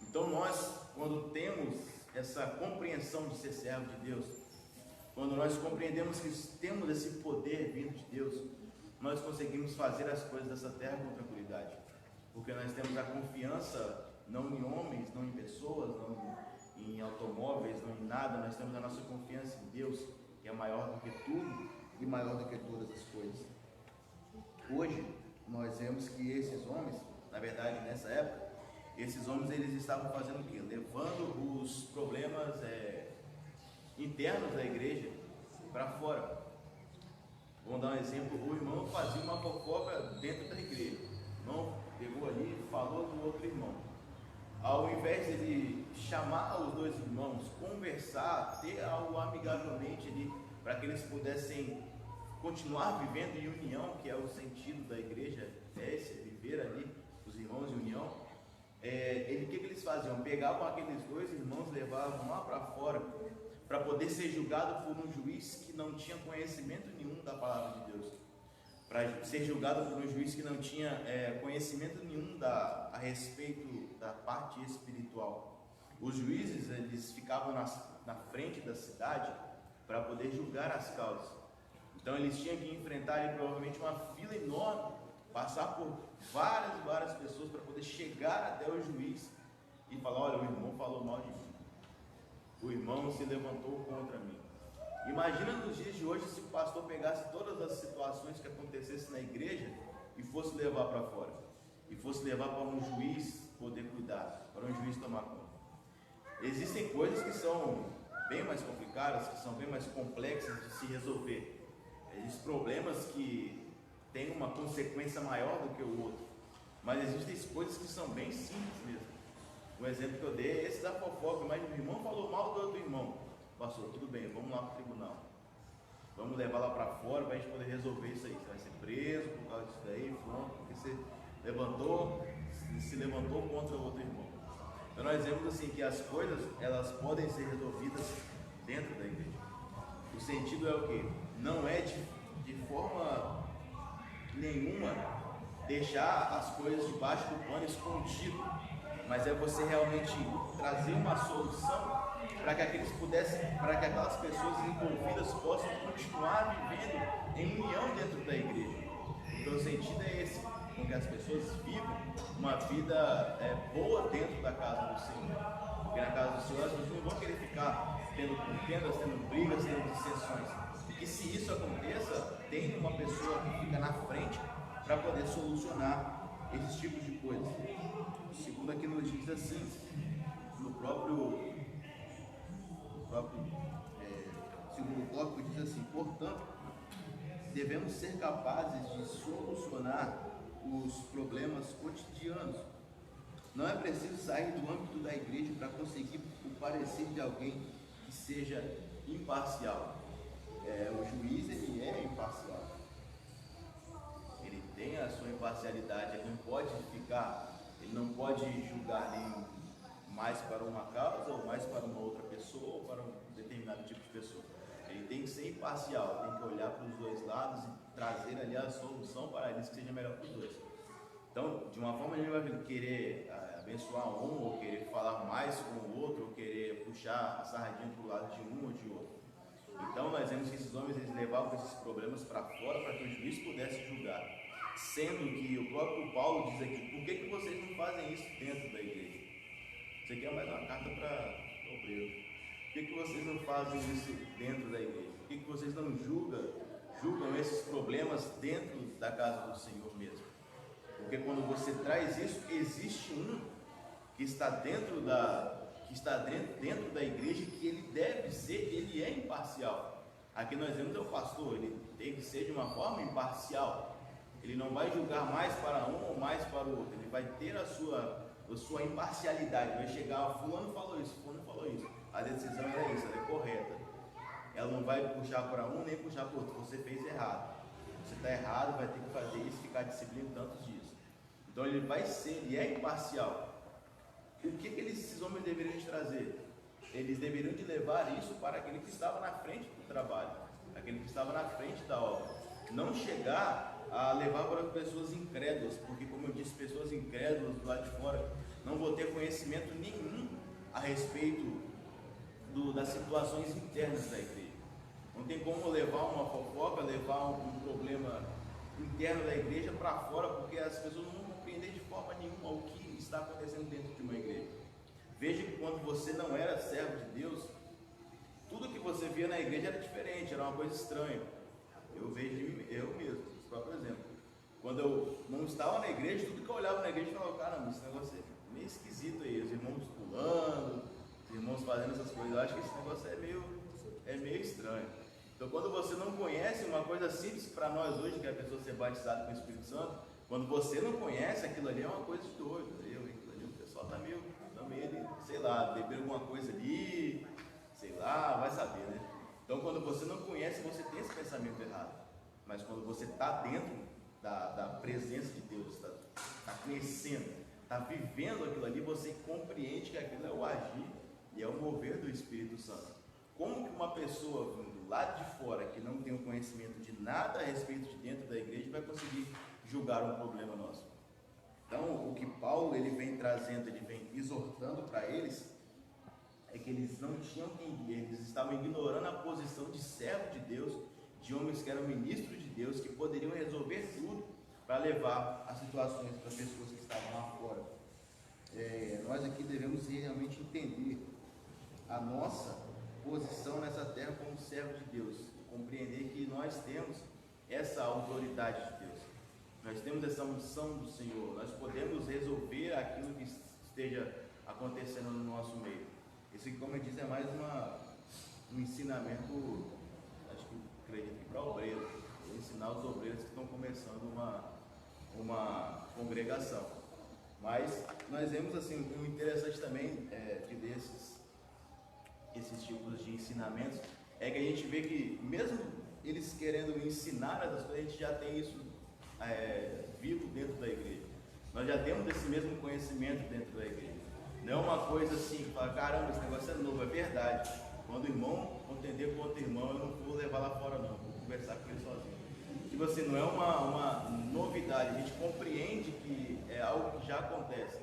Então nós, quando temos essa compreensão de ser servo de Deus, quando nós compreendemos que temos esse poder vindo de Deus, nós conseguimos fazer as coisas dessa terra com tranquilidade, porque nós temos a confiança não em homens, não em pessoas, não em automóveis, não em nada, nós temos a nossa confiança em Deus, que é maior do que tudo e maior do que todas as coisas. Hoje, nós vemos que esses homens, na verdade, nessa época, esses homens eles estavam fazendo o quê? Levando os problemas internos da igreja para fora. Vamos dar um exemplo: o irmão fazia uma fofoca dentro da igreja, o irmão pegou ali e falou do outro irmão. Ao invés de ele chamar os 2 irmãos, conversar, ter algo amigavelmente ali, para que eles pudessem continuar vivendo em união, que é o sentido da igreja, esse, viver ali, os irmãos em união, o que eles faziam? Pegavam aqueles 2 irmãos, levavam lá para fora, para poder ser julgado por um juiz que não tinha conhecimento nenhum da palavra de Deus, para ser julgado por um juiz que não tinha conhecimento nenhum a respeito da parte espiritual. Os juízes, eles ficavam na frente da cidade para poder julgar as causas. Então eles tinham que enfrentar ali, provavelmente uma fila enorme, passar por várias pessoas para poder chegar até o juiz e falar: olha, o irmão falou mal de mim, o irmão se levantou contra mim. Imagina nos dias de hoje se o pastor pegasse todas as situações que acontecessem na igreja e fosse levar para fora, e fosse levar para um juiz poder cuidar, para um juiz tomar conta. Existem coisas que são bem mais complicadas, que são bem mais complexas de se resolver. Existem problemas que têm uma consequência maior do que o outro, mas existem coisas que são bem simples mesmo. Um exemplo que eu dei é esse da fofoca. Mas o irmão falou mal do outro irmão. Pastor, tudo bem, vamos lá para o tribunal. Vamos levar lá para fora para a gente poder resolver isso aí. Você vai ser preso por causa disso daí, pronto, porque você se levantou contra o outro irmão. Então nós vemos assim que as coisas, elas podem ser resolvidas dentro da igreja. O sentido é o quê? Não é de forma nenhuma deixar as coisas debaixo do pano escondido, mas é você realmente trazer uma solução para que aquelas pessoas envolvidas possam continuar vivendo em união dentro da igreja. Então o sentido é esse, com que as pessoas vivam uma vida boa dentro da casa do Senhor. Porque na casa do Senhor as pessoas não vão querer ficar tendo contendas, tendo brigas, tendo dissensões. E se isso aconteça, tem uma pessoa que fica na frente para poder solucionar esses tipos de coisas. O segundo aqui nos diz assim, no próprio segundo tópico diz assim: portanto, devemos ser capazes de solucionar os problemas cotidianos. Não é preciso sair do âmbito da igreja para conseguir o parecer de alguém que seja imparcial. O juiz, ele é imparcial. Ele tem a sua imparcialidade, ele não pode julgar nem mais para uma causa ou mais para uma outra pessoa ou para um determinado tipo de pessoa. Ele tem que ser imparcial, tem que olhar para os dois lados e trazer ali a solução para eles que seja melhor para os dois. Então, de uma forma, ele vai querer abençoar um, ou querer falar mais com o outro, ou querer puxar a sardinha para o lado de um ou de outro. Então, nós vemos que esses homens, eles levavam esses problemas para fora para que o juiz pudesse julgar. Sendo que o próprio Paulo diz aqui: por que vocês não fazem isso dentro da igreja? Isso aqui é mais uma carta para o obreiro. Por que vocês não fazem isso dentro da igreja? Por que vocês não julgam esses problemas dentro da casa do Senhor mesmo? Porque quando você traz isso, existe um que está dentro da igreja, que ele é imparcial. Aqui nós vemos o pastor, ele tem que ser de uma forma imparcial. Ele não vai julgar mais para um ou mais para o outro. Ele vai ter a sua imparcialidade. Vai chegar: fulano falou isso, fulano falou isso. A decisão é isso, ela é correta. Ela não vai puxar para um nem puxar para o outro. Você fez errado. Você está errado, vai ter que fazer isso, ficar disciplina tantos dias. Então ele é imparcial. O que esses homens deveriam de trazer? Eles deveriam de levar isso para aquele que estava na frente do trabalho, aquele que estava na frente da obra. Não chegar a levar para pessoas incrédulas, porque, como eu disse, pessoas incrédulas do lado de fora não vão ter conhecimento nenhum a respeito das situações internas da igreja. Não tem como levar uma fofoca, levar um problema interno da igreja para fora, porque as pessoas não vão compreender de forma nenhuma o que está acontecendo dentro de uma igreja. Veja que quando você não era servo de Deus, tudo que você via na igreja era diferente, era uma coisa estranha. Eu vejo eu mesmo, próprio exemplo. Quando eu não estava na igreja, tudo que eu olhava na igreja, eu falava: caramba, esse negócio é meio esquisito aí, os irmãos pulando, os irmãos fazendo essas coisas. Eu acho que esse negócio é meio estranho. Então, quando você não conhece uma coisa simples para nós hoje, que é a pessoa ser batizada com o Espírito Santo, quando você não conhece, aquilo ali é uma coisa de doido. Aquilo ali, o pessoal está meio ali, sei lá, beber alguma coisa ali, sei lá, vai saber, né? Então, quando você não conhece, você tem esse pensamento errado. Mas quando você está dentro da presença de Deus, está conhecendo, está vivendo aquilo ali, você compreende que aquilo é o agir e é o mover do Espírito Santo. Como que uma pessoa vindo lá de fora, que não tem o conhecimento de nada a respeito de dentro da igreja, vai conseguir julgar um problema nosso? Então, o que Paulo ele vem trazendo, ele vem exortando para eles, é que eles não tinham quem guiar, eles estavam ignorando a posição de servo de Deus, de homens que eram ministros de Deus, que poderiam resolver tudo para levar as situações para as pessoas que estavam lá fora. Nós aqui devemos realmente entender a nossa posição nessa terra como servo de Deus, compreender que nós temos essa autoridade de Deus, nós temos essa unção do Senhor, nós podemos resolver aquilo que esteja acontecendo no nosso meio. Isso aqui, como eu disse, é mais um ensinamento, acho que acredito que para obreiros, ensinar os obreiros que estão começando uma congregação. Mas nós vemos assim, o interessante também que esses tipos de ensinamentos é que a gente vê que mesmo eles querendo ensinar essas coisas, a gente já tem isso vivo dentro da igreja. Nós já temos esse mesmo conhecimento dentro da igreja. Não é uma coisa assim que fala, caramba, esse negócio é novo, é verdade. Quando o irmão contender com outro irmão, eu não vou levar lá fora não, vou conversar com ele sozinho. Tipo assim, não é uma novidade, a gente compreende que é algo que já acontece.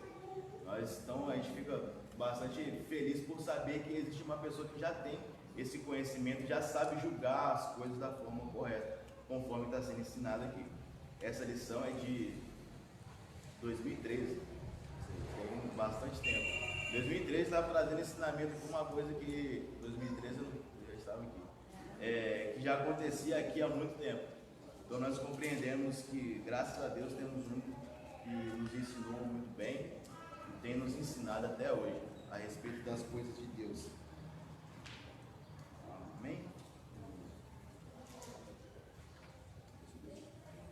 Então a gente fica bastante feliz por saber que existe uma pessoa que já tem esse conhecimento, já sabe julgar as coisas da forma correta, conforme está sendo ensinado aqui. Essa lição é de 2013, tem bastante tempo. 2013 estava trazendo ensinamento por uma coisa que 2013 eu já estava aqui, que já acontecia aqui há muito tempo. Então nós compreendemos que, graças a Deus, temos um que nos ensinou muito bem e tem nos ensinado até hoje a respeito das coisas de Deus. Amém?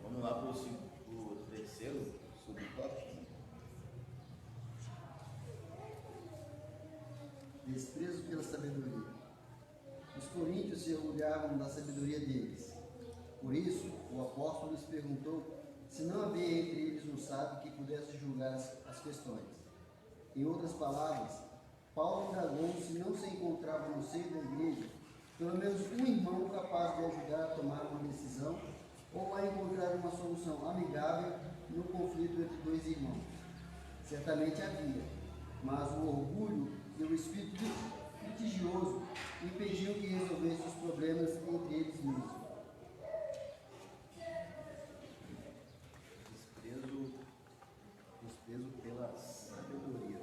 Vamos lá para o terceiro subtópico. Desprezo pela sabedoria. Os coríntios se orgulhavam da sabedoria deles. Por isso, o apóstolo lhes perguntou se não havia entre eles um sábio que pudesse julgar as questões. Em outras palavras, Paulo indagou se não se encontrava no seio da igreja pelo menos um irmão capaz de ajudar a tomar uma decisão ou a encontrar uma solução amigável no conflito entre dois irmãos. Certamente havia, mas o orgulho e o espírito litigioso impediam que resolvessem os problemas entre eles mesmos. Desprezo pela sabedoria.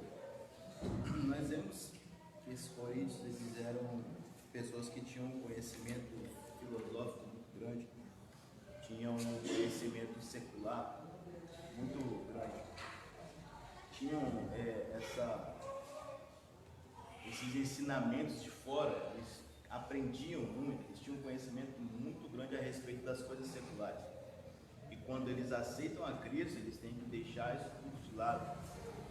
Nós vemos que esses coríntios, eles eram pessoas que tinham um conhecimento filosófico muito grande, tinham um conhecimento secular muito grande, tinham esses ensinamentos de fora, eles aprendiam muito, eles tinham um conhecimento muito grande a respeito das coisas seculares. E quando eles aceitam a Cristo, eles têm que deixar isso tudo de lado,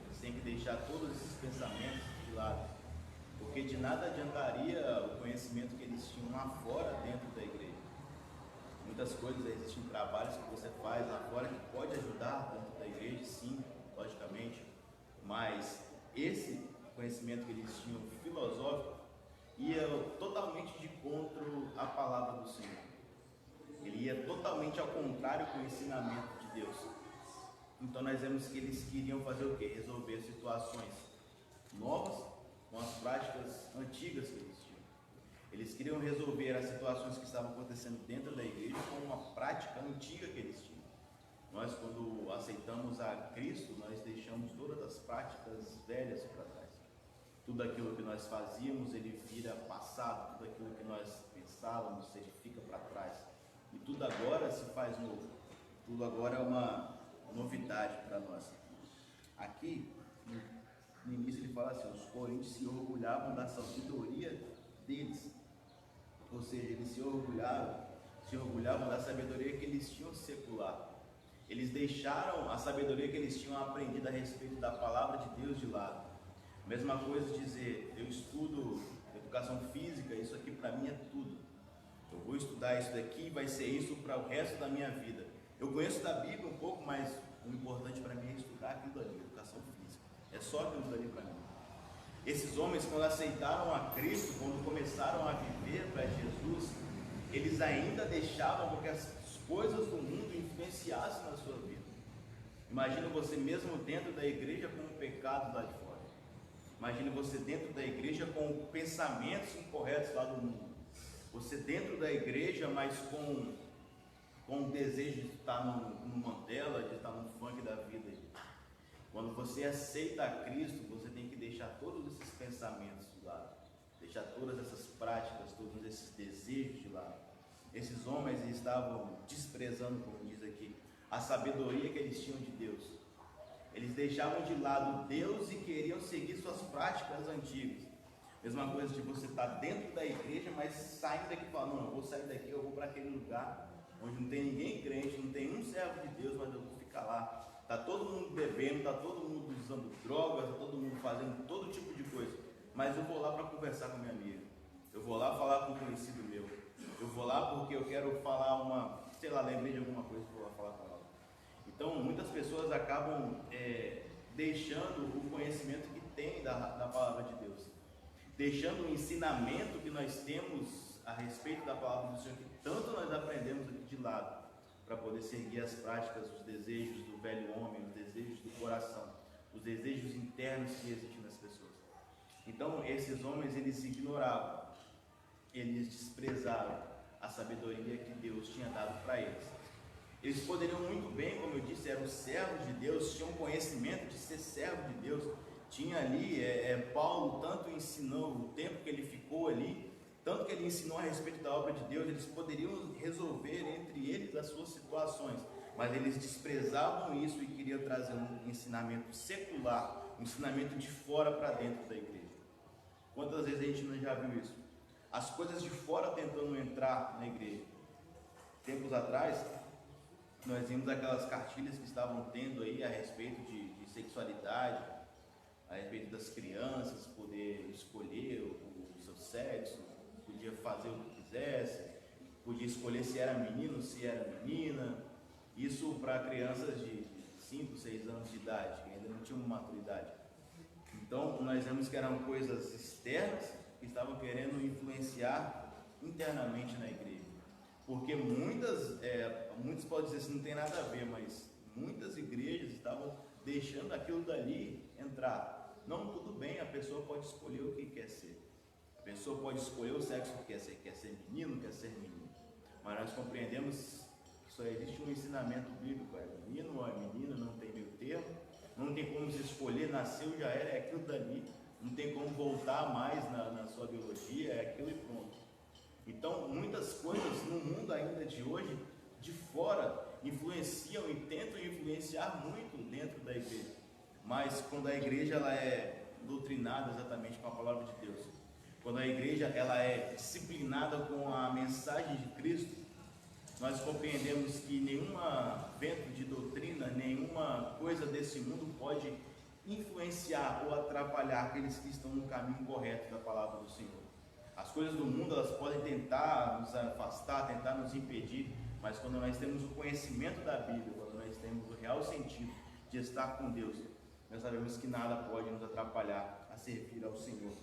eles têm que deixar todos esses pensamentos de lado, porque de nada adiantaria o conhecimento que eles tinham lá fora dentro da igreja. Muitas coisas, existem trabalhos que você faz lá fora que pode ajudar dentro da igreja, sim, logicamente, mas esse conhecimento que eles tinham filosófico ia totalmente de encontro à palavra do Senhor. Ele ia totalmente ao contrário com o ensinamento de Deus. Então nós vemos que eles queriam fazer o quê? Resolver situações novas com as práticas antigas que eles tinham. Eles queriam resolver as situações que estavam acontecendo dentro da igreja com uma prática antiga que eles tinham. Nós, quando aceitamos a Cristo, nós deixamos todas as práticas velhas para trás. Tudo aquilo que nós fazíamos, ele vira passado. Tudo aquilo que nós pensávamos, ele fica para trás. E tudo agora se faz novo. Tudo agora é uma novidade para nós. Aqui, no início ele fala assim, os coríntios se orgulhavam da sabedoria deles. Ou seja, eles se orgulhavam da sabedoria que eles tinham secular. Eles deixaram a sabedoria que eles tinham aprendido a respeito da palavra de Deus de lado. Mesma coisa dizer, eu estudo educação física, isso aqui para mim é tudo. Eu vou estudar isso daqui e vai ser isso para o resto da minha vida. Eu conheço da Bíblia um pouco, mas o importante para mim é estudar aquilo ali, educação física. É só aquilo ali para mim. Esses homens, quando aceitaram a Cristo, quando começaram a viver para Jesus, eles ainda deixavam que as coisas do mundo influenciassem na sua vida. Imagina você mesmo dentro da igreja com um pecado lá de fora. Imagine você dentro da igreja com pensamentos incorretos lá do mundo. Você dentro da igreja, mas com o desejo de estar numa tela, de estar no funk da vida. Quando você aceita a Cristo, você tem que deixar todos esses pensamentos de lado, deixar todas essas práticas, todos esses desejos de lado. Esses homens estavam desprezando, como diz aqui, a sabedoria que eles tinham de Deus. Eles deixavam de lado Deus e queriam seguir suas práticas antigas. Mesma coisa de você estar dentro da igreja, mas saindo daqui e falar, não, eu vou sair daqui, eu vou para aquele lugar onde não tem ninguém crente, não tem um servo de Deus, mas eu vou ficar lá. Está todo mundo bebendo, está todo mundo usando drogas, está todo mundo fazendo todo tipo de coisa. Mas eu vou lá para conversar com minha amiga. Eu vou lá falar com um conhecido meu. Eu vou lá porque eu quero falar lembrei de alguma coisa que eu vou lá falar com ela. Então, muitas pessoas acabam deixando o conhecimento que tem da palavra de Deus. Deixando o ensinamento que nós temos a respeito da palavra do Senhor, que tanto nós aprendemos aqui de lado, para poder seguir as práticas, os desejos do velho homem, os desejos do coração, os desejos internos que existem nas pessoas. Então, esses homens, eles ignoravam, eles desprezaram a sabedoria que Deus tinha dado para eles. Eles poderiam muito bem, como eu disse, eram servos de Deus, tinham conhecimento de ser servo de Deus. Tinha ali, Paulo tanto ensinou, o tempo que ele ficou ali, tanto que ele ensinou a respeito da obra de Deus, eles poderiam resolver entre eles as suas situações, mas eles desprezavam isso e queriam trazer um ensinamento secular, um ensinamento de fora para dentro da igreja. Quantas vezes a gente não já viu isso? As coisas de fora tentando entrar na igreja. Tempos atrás, nós vimos aquelas cartilhas que estavam tendo aí a respeito de sexualidade, a respeito das crianças poder escolher o seu sexo, podia fazer o que quisesse, podia escolher se era menino, se era menina. Isso para crianças de 5, 6 anos de idade, que ainda não tinham maturidade. Então, nós vemos que eram coisas externas que estavam querendo influenciar internamente na igreja. Porque muitos podem dizer que não tem nada a ver, mas muitas igrejas estavam deixando aquilo dali entrar. Não, tudo bem, a pessoa pode escolher o que quer ser. A pessoa pode escolher o sexo que quer ser menino, quer ser menino. Mas nós compreendemos que só existe um ensinamento bíblico, é menino ou é menina, não tem meio termo, não tem como se escolher, nasceu, já era, é aquilo dali, não tem como voltar mais na sua biologia, é aquilo e pronto. Então, muitas coisas no mundo ainda de hoje, de fora, influenciam e tentam influenciar muito dentro da igreja. Mas quando a igreja ela é doutrinada exatamente com a palavra de Deus, quando a igreja ela é disciplinada com a mensagem de Cristo, nós compreendemos que nenhuma vento de doutrina, nenhuma coisa desse mundo pode influenciar ou atrapalhar aqueles que estão no caminho correto da palavra do Senhor. As coisas do mundo elas podem tentar nos afastar, tentar nos impedir, mas quando nós temos o conhecimento da Bíblia, quando nós temos o real sentido de estar com Deus, nós sabemos que nada pode nos atrapalhar a servir ao Senhor.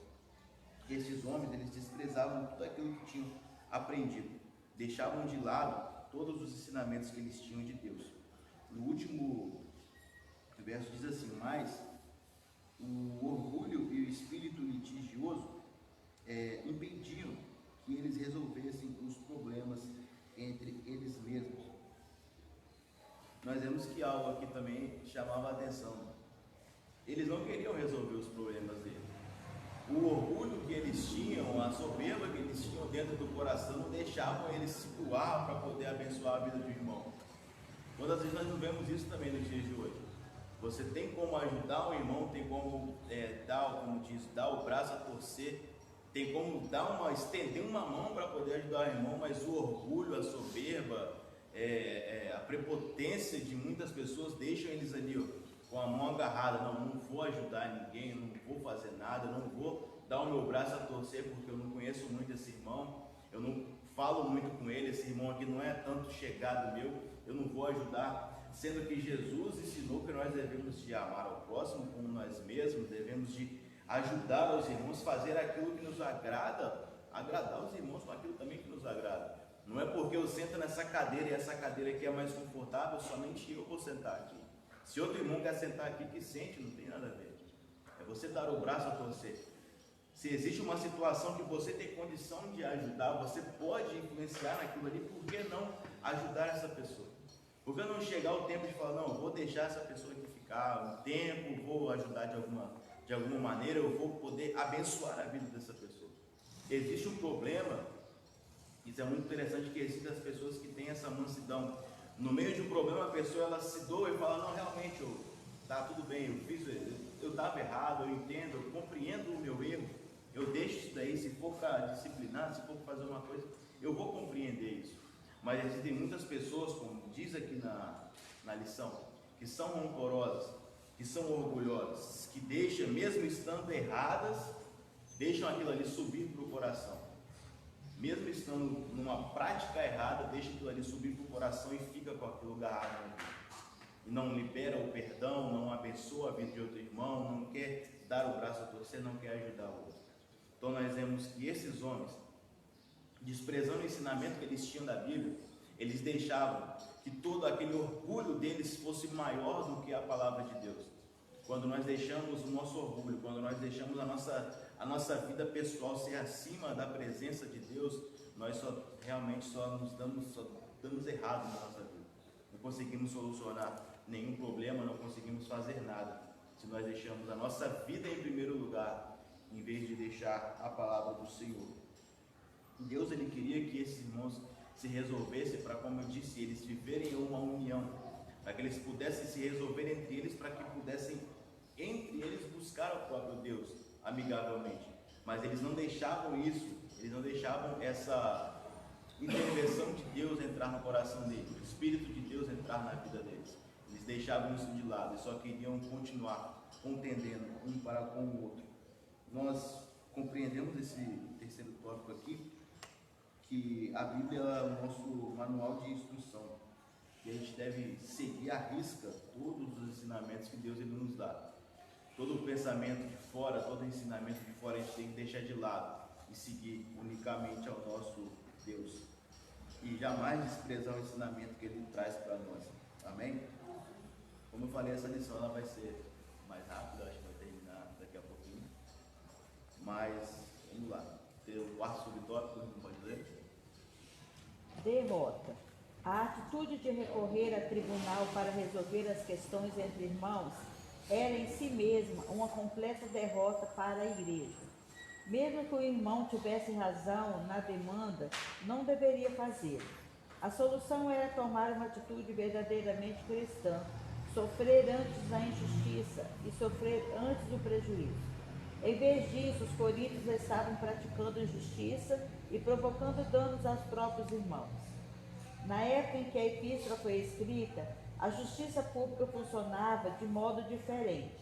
Esses homens, eles desprezavam tudo aquilo que tinham aprendido, deixavam de lado todos os ensinamentos que eles tinham de Deus. No último verso diz assim: mas o orgulho e o espírito litigioso impediram que eles resolvessem os problemas entre eles mesmos. Nós vemos que algo aqui também chamava a atenção. Eles não queriam resolver os problemas deles. O orgulho que eles tinham, a soberba que eles tinham dentro do coração, não deixavam eles se doar para poder abençoar a vida do irmão. Quantas vezes nós não vemos isso também nos dias de hoje? Você tem como ajudar o irmão, tem como dar o braço a torcer, tem como estender uma mão para poder ajudar o irmão, mas o orgulho, a soberba, a prepotência de muitas pessoas deixam eles ali, com a mão agarrada. Não vou ajudar ninguém, não vou fazer nada, não vou dar o meu braço a torcer porque eu não conheço muito esse irmão, eu não falo muito com ele, esse irmão aqui não é tanto chegado meu, eu não vou ajudar, sendo que Jesus ensinou que nós devemos de amar ao próximo como nós mesmos, devemos de ajudar os irmãos, fazer aquilo que nos agrada, agradar os irmãos com aquilo também que nos agrada. Não é porque eu sento nessa cadeira e essa cadeira aqui é mais confortável, somente eu vou sentar aqui. Se outro irmão quer sentar aqui, que sente, não tem nada a ver. é você dar o braço a torcer. Se existe uma situação que você tem condição de ajudar, você pode influenciar naquilo ali, por que não ajudar essa pessoa? Por que não chegar o tempo de falar, não, vou deixar essa pessoa aqui ficar um tempo, vou ajudar de alguma maneira, eu vou poder abençoar a vida dessa pessoa. Existe um problema, isso é muito interessante, que existem as pessoas que têm essa mansidão. No meio de um problema, a pessoa ela se doa e fala, não, realmente, tá tudo bem, eu estava errado, eu entendo, eu compreendo o meu erro, eu deixo isso daí, se for para disciplinar, se for para fazer uma coisa, eu vou compreender isso. Mas existem muitas pessoas, como diz aqui na lição, que são rancorosas, que são orgulhosas, que deixam, mesmo estando erradas, deixam aquilo ali subir para o coração. Mesmo estando numa prática errada, deixa aquilo ali subir para o coração e fica com aquilo agarrado. E não libera o perdão, não abençoa a vida de outro irmão, não quer dar o braço a torcer, não quer ajudar o outro. Então nós vemos que esses homens, desprezando o ensinamento que eles tinham da Bíblia, eles deixavam que todo aquele orgulho deles fosse maior do que a palavra de Deus. Quando nós deixamos o nosso orgulho, quando nós deixamos a nossa vida pessoal ser acima da presença de Deus, nós realmente só damos errado na nossa vida. Não conseguimos solucionar nenhum problema, não conseguimos fazer nada, se nós deixamos a nossa vida em primeiro lugar, em vez de deixar a palavra do Senhor. Deus, Ele queria que esses irmãos se resolvessem para, como eu disse, eles viverem uma união, para que eles pudessem se resolver entre eles, para que pudessem, entre eles, buscar o próprio Deus, amigavelmente. Mas eles não deixavam isso, eles não deixavam essa intervenção de Deus entrar no coração deles, o Espírito de Deus entrar na vida deles. Eles deixavam isso de lado e só queriam continuar contendendo um para com o outro. Nós compreendemos esse terceiro tópico aqui, que a Bíblia é o nosso manual de instrução, e a gente deve seguir à risca todos os ensinamentos que Deus ele nos dá. Todo o pensamento de fora, todo o ensinamento de fora, a gente tem que deixar de lado e seguir unicamente ao nosso Deus, e jamais desprezar o ensinamento que Ele traz para nós. Amém? Como eu falei, essa lição ela vai ser mais rápida, acho que vai terminar daqui a pouquinho. Mas, vamos lá. Tem o quarto subtópico, não pode dizer? Derrota. A atitude de recorrer a tribunal para resolver as questões entre irmãos era em si mesma uma completa derrota para a igreja. Mesmo que o irmão tivesse razão na demanda, não deveria fazê-lo. A solução era tomar uma atitude verdadeiramente cristã, sofrer antes a injustiça e sofrer antes o prejuízo. Em vez disso, os coríntios estavam praticando injustiça e provocando danos aos próprios irmãos. Na época em que a epístola foi escrita, a justiça pública funcionava de modo diferente.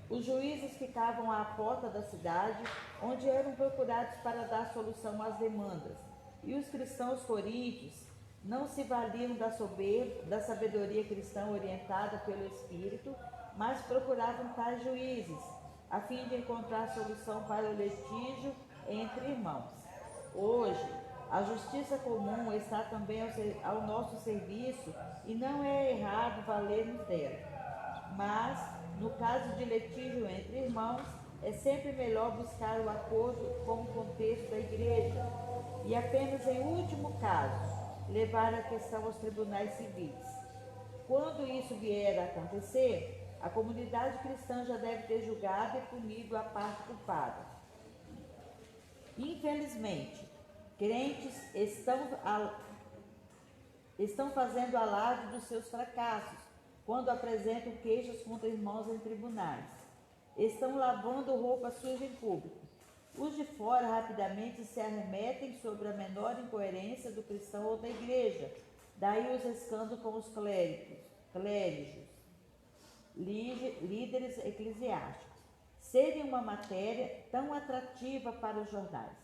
Os juízes ficavam à porta da cidade, onde eram procurados para dar solução às demandas, e os cristãos coríntios não se valiam da sabedoria cristã orientada pelo Espírito, mas procuravam tais juízes, a fim de encontrar solução para o litígio entre irmãos. Hoje, a justiça comum está também ao nosso serviço e não é errado valer-nos dela. Mas, no caso de litígio entre irmãos, é sempre melhor buscar o acordo com o contexto da igreja e apenas em último caso, levar a questão aos tribunais civis. Quando isso vier a acontecer, a comunidade cristã já deve ter julgado e punido a parte culpada. Infelizmente, crentes estão fazendo alarde dos seus fracassos quando apresentam queixas contra irmãos em tribunais. Estão lavando roupa suja em público. Os de fora rapidamente se arremetem sobre a menor incoerência do cristão ou da igreja. Daí os escândalos com os clérigos, líderes eclesiásticos, serem uma matéria tão atrativa para os jornais.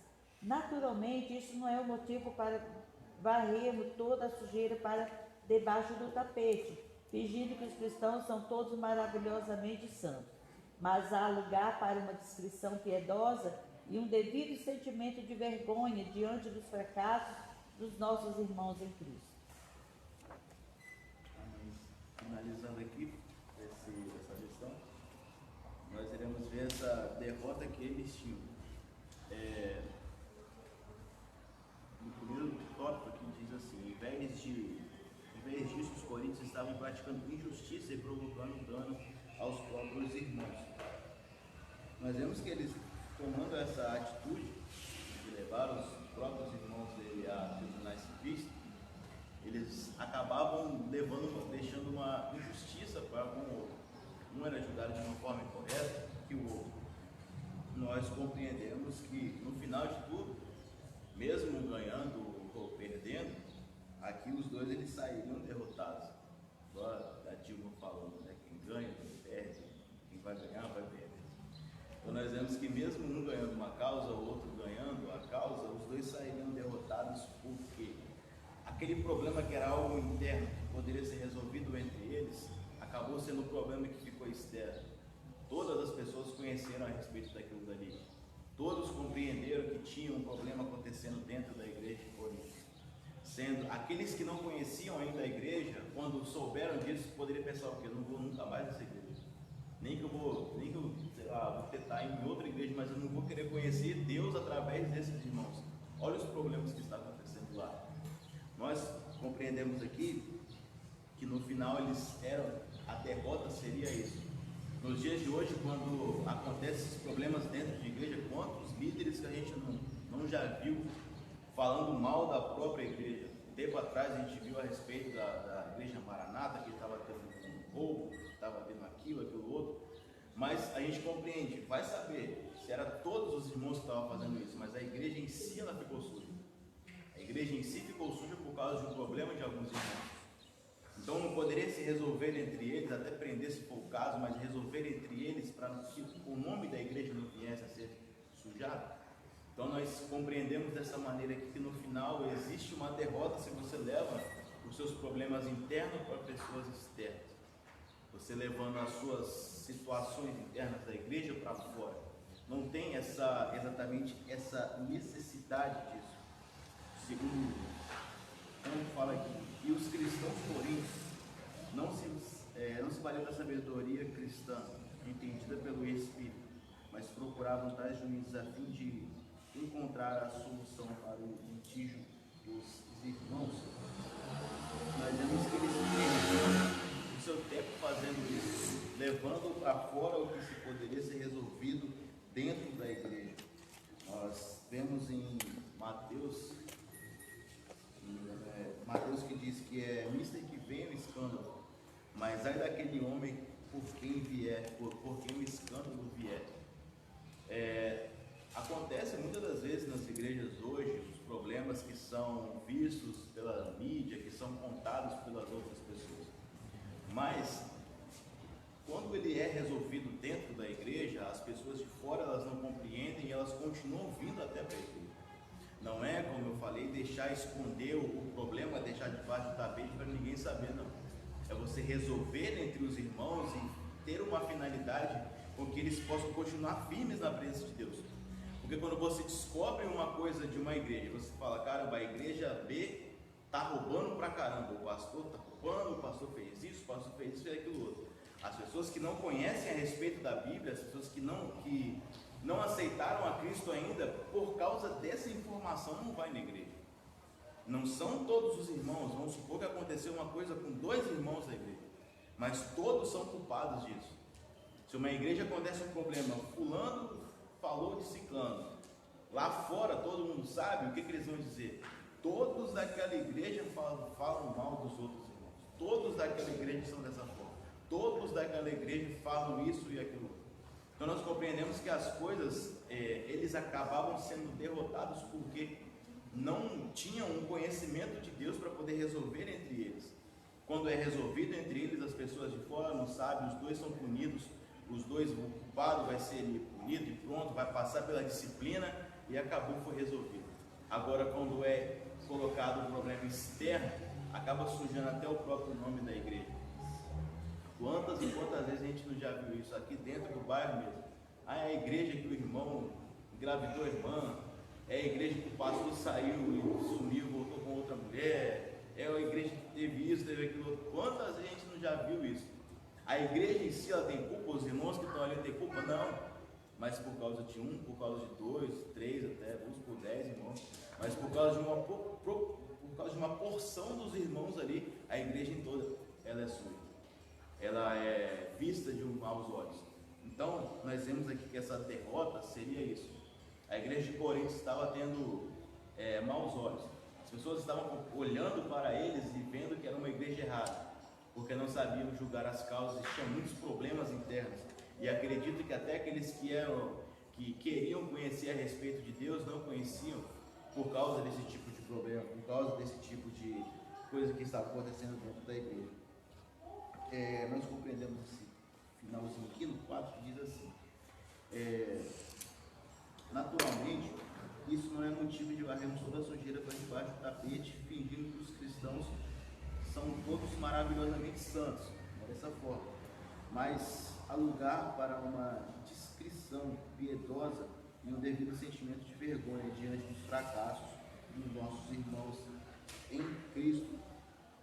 Naturalmente, isso não é um motivo para varrermos toda a sujeira para debaixo do tapete, fingindo que os cristãos são todos maravilhosamente santos. Mas há lugar para uma descrição piedosa e um devido sentimento de vergonha diante dos fracassos dos nossos irmãos em Cristo. Finalizando aqui essa lição, nós iremos ver essa que eles tinham. No primeiro tópico aqui diz assim: em vez disso, os coríntios estavam praticando injustiça e provocando dano aos próprios irmãos. Nós vemos que eles, tomando essa atitude de levar os próprios irmãos dele a tribunais civis, eles acabavam deixando uma injustiça para com o outro. Um era julgado de uma forma incorreta que o outro. Nós compreendemos que no final de tudo, mesmo ganhando ou perdendo, aqui os dois eles sairiam derrotados. Agora a Dilma falando, né? Quem ganha, quem perde, quem vai ganhar, vai perder. Então nós vemos que mesmo um ganhando uma causa, o outro ganhando a causa, os dois sairiam derrotados porque aquele problema que era algo interno, que poderia ser resolvido entre eles, acabou sendo um problema que ficou externo. Todas as pessoas conheceram a respeito daquilo dali. Todos compreenderam que tinha um problema acontecendo dentro da igreja de Corinto. Sendo aqueles que não conheciam ainda a igreja, quando souberam disso, poderiam pensar o quê? Eu não vou nunca mais nessa igreja. Nem que eu sei lá, vou tentar ir em outra igreja, mas eu não vou querer conhecer Deus através desses irmãos. Olha os problemas que estão acontecendo lá. Nós compreendemos aqui que no final a derrota seria isso. Nos dias de hoje, quando acontecem esses problemas dentro de igreja, quantos líderes que a gente não já viu falando mal da própria igreja? Tempo atrás a gente viu a respeito da igreja Maranata, que estava tendo um roubo, estava tendo aquilo outro, mas a gente compreende, vai saber se era todos os irmãos que estavam fazendo isso, mas a igreja em si ela ficou suja. A igreja em si ficou suja por causa de um problema de alguns irmãos. Então não poderia se resolver entre eles, até prender se for o caso, mas resolver entre eles para que o nome da igreja não viesse a ser sujado. Então nós compreendemos dessa maneira aqui que no final existe uma derrota se você leva os seus problemas internos para pessoas externas. Você levando as suas situações internas da igreja para fora. Não tem exatamente essa necessidade disso. Segundo, como fala aqui, e os cristãos coríntios não se valiam da sabedoria cristã, entendida pelo Espírito, mas procuravam tais juízes a fim de encontrar a solução para o litígio dos irmãos. Nós vemos que eles perderam o seu tempo fazendo isso, levando para fora o que se poderia ser resolvido dentro da igreja. Nós vemos em Mateus que diz que é misto que vem o escândalo, mas ai daquele homem por quem o escândalo vier. Acontece muitas das vezes nas igrejas hoje os problemas que são vistos pela mídia, que são contados pelas outras pessoas, mas quando ele é resolvido dentro da igreja, as pessoas de fora elas não compreendem e elas continuam vindo até para a igreja. Não é, como eu falei, deixar esconder o problema, deixar debaixo do tapete para ninguém saber, não. É você resolver entre os irmãos e ter uma finalidade com que eles possam continuar firmes na presença de Deus. Porque quando você descobre uma coisa de uma igreja, você fala, caramba, a igreja B está roubando pra caramba, o pastor está roubando, o pastor fez isso, o pastor fez isso, fez aquilo outro. As pessoas que não conhecem a respeito da Bíblia, as pessoas que não aceitaram a Cristo ainda, por causa dessa informação não vai na igreja. Não são todos os irmãos, vamos supor que aconteceu uma coisa com 2 irmãos da igreja, mas todos são culpados disso. Se uma igreja acontece um problema, fulano falou de ciclano, lá fora todo mundo sabe, o que eles vão dizer? Todos daquela igreja falam mal dos outros irmãos, todos daquela igreja são dessa forma, todos daquela igreja falam isso e aquilo. Então nós compreendemos que as coisas, eles acabavam sendo derrotados porque não tinham um conhecimento de Deus para poder resolver entre eles. Quando é resolvido entre eles, as pessoas de fora não sabem, os 2 são punidos, os 2, o culpado vai ser punido e pronto, vai passar pela disciplina e acabou, foi resolvido. Agora, quando é colocado um problema externo, acaba sujando até o próprio nome da igreja. Quantas e quantas vezes a gente não já viu isso aqui dentro do bairro mesmo? É a igreja que o irmão engravidou a irmã, é a igreja que o pastor saiu e sumiu, voltou com outra mulher, é a igreja que teve isso, teve aquilo outro. Quantas vezes a gente não já viu isso? A igreja em si ela tem culpa, os irmãos que estão ali têm culpa? Não. mas por causa de um, por causa de dois, três, até uns por 10 irmãos, mas por causa de uma porção dos irmãos ali, a igreja em toda, ela é sua, ela é vista de maus olhos. Então, nós vemos aqui que essa derrota seria isso. A igreja de Corinto estava tendo maus olhos. As pessoas estavam olhando para eles e vendo que era uma igreja errada, porque não sabiam julgar as causas e tinham muitos problemas internos. E acredito que até aqueles que queriam conhecer a respeito de Deus não conheciam por causa desse tipo de problema, por causa desse tipo de coisa que estava acontecendo dentro da igreja. Nós compreendemos esse finalzinho aqui no 4 que diz assim: naturalmente, isso não é motivo de varrermos toda a sujeira para debaixo do tapete, fingindo que os cristãos são todos maravilhosamente santos, dessa forma. Mas há lugar para uma discrição piedosa e um devido sentimento de vergonha diante dos fracassos dos nossos irmãos em Cristo.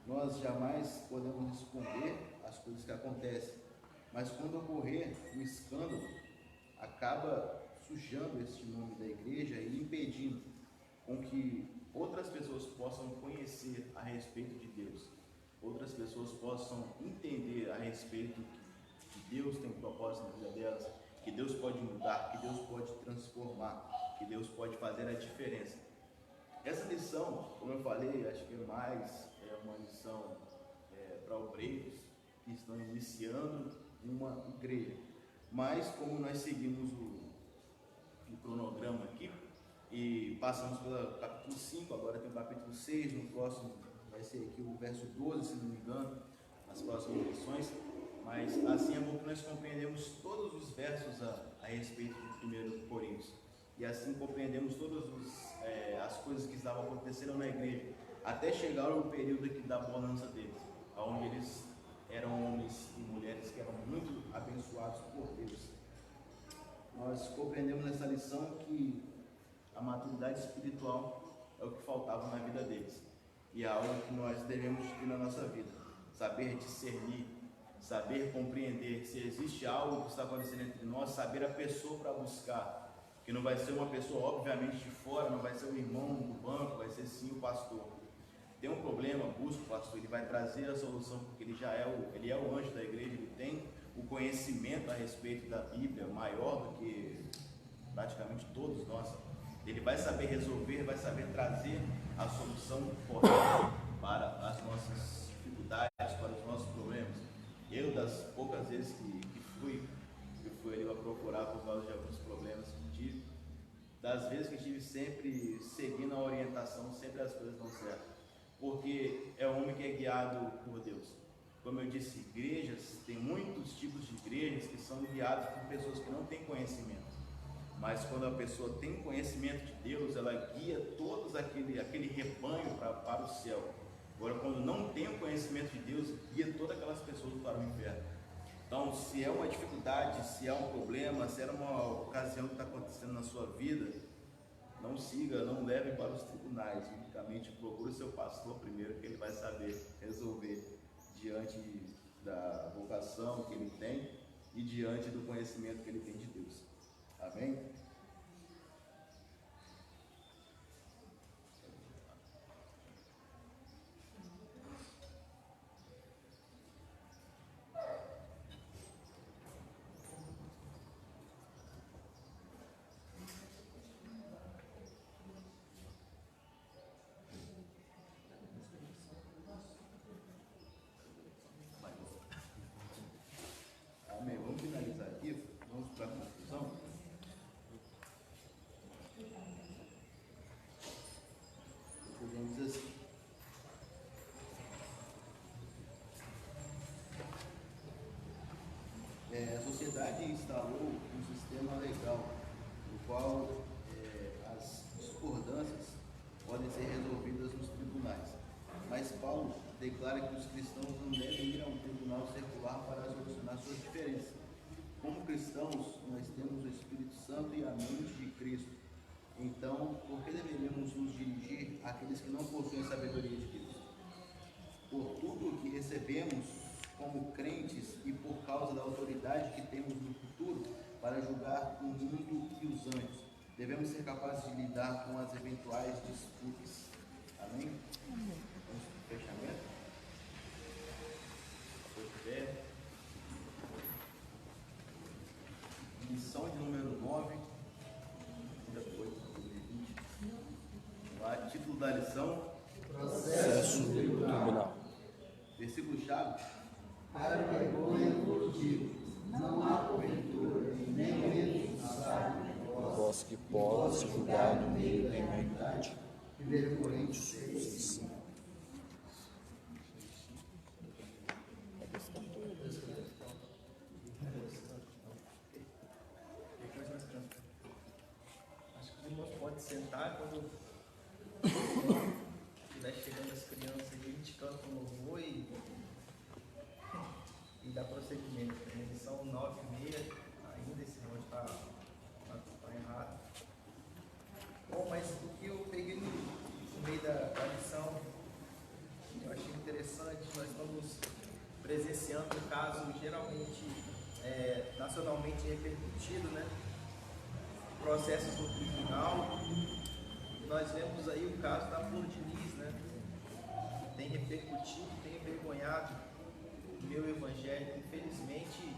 Nós jamais podemos esconder as coisas que acontecem, mas quando ocorrer um escândalo, acaba sujando este nome da igreja e impedindo com que outras pessoas possam conhecer a respeito de Deus, outras pessoas possam entender a respeito que Deus tem um propósito na vida delas, que Deus pode mudar, que Deus pode transformar, que Deus pode fazer a diferença. Essa lição, como eu falei, acho que é uma lição para obreiros que estão iniciando uma igreja. Mas como nós seguimos o cronograma aqui e passamos pelo capítulo 5, agora tem o capítulo 6, no próximo vai ser aqui o verso 12, se não me engano, nas próximas lições. Mas assim é bom que nós compreendemos todos os versos a respeito de 1 Coríntios. E assim compreendemos todas as coisas que estavam acontecendo na igreja, até chegar ao período aqui da bonança deles, onde eles eram homens e mulheres que eram muito abençoados por Deus. Nós compreendemos nessa lição que a maturidade espiritual é o que faltava na vida deles. E é algo que nós devemos ter na nossa vida. Saber discernir, saber compreender se existe algo que está acontecendo entre nós, saber a pessoa para buscar. Que não vai ser uma pessoa, obviamente, de fora, não vai ser o irmão do banco, vai ser sim o pastor. Tem um problema, busca o pastor, ele vai trazer a solução, porque ele é o anjo da igreja, ele tem o conhecimento a respeito da Bíblia maior do que praticamente todos nós. Ele vai saber resolver, vai saber trazer a solução correta para as nossas dificuldades, para os nossos problemas. Eu, das poucas vezes que fui ali para procurar por causa de alguns problemas que tive, das vezes que estive sempre seguindo a orientação, sempre as coisas dão certo, porque é um homem que é guiado por Deus. Como eu disse, igrejas, tem muitos tipos de igrejas que são guiadas por pessoas que não têm conhecimento, mas quando a pessoa tem conhecimento de Deus, ela guia todos aquele rebanho para o céu. Agora, quando não tem o conhecimento de Deus, guia todas aquelas pessoas para o inferno. Então, se é uma dificuldade, se é um problema, se é uma ocasião que está acontecendo na sua vida, não siga, não leve para os tribunais. Unicamente procure o seu pastor primeiro, que ele vai saber resolver diante da vocação que ele tem e diante do conhecimento que ele tem de Deus. Amém? Amém. Vamos finalizar aqui. Vamos para a conclusão. Vamos dizer assim. A sociedade instalou um sistema legal, no qual as discordâncias podem ser resolvidas nos tribunais. Mas Paulo declara que os cristãos não devem ir a um tribunal secular para solucionar suas diferenças. Como cristãos, nós temos o Espírito Santo e a mente de Cristo. Então, por que deveríamos nos dirigir àqueles que não possuem a sabedoria de Deus? Por tudo o que recebemos como crentes e por causa da autoridade que temos no futuro, para julgar o mundo e os anjos. Devemos ser capazes de lidar com as eventuais disputas. Amém? Vamos para o fechamento. Lição de número 9. O título da lição: Processo tribunal. versículo-chave. Para vergonha vos digo, não há porventura, nem mesmo sábio, Vós que podes julgar no meio da iniquidade. 1 Coríntios 6. Acho que os irmãos podem sentar quando estiver chegando as crianças aí, a gente canta um louvor e dá prosseguimento. Eles são 9h30, ainda esse irmão está errado. Bom, mas o que eu peguei no meio da lição, eu achei interessante, nós estamos presenciando um caso geralmente nacionalmente repercutido, né? Processos no tribunal. Nós vemos aí o caso da Flor de Lis, né? Tem repercutido, tem envergonhado o meu evangelho. Infelizmente,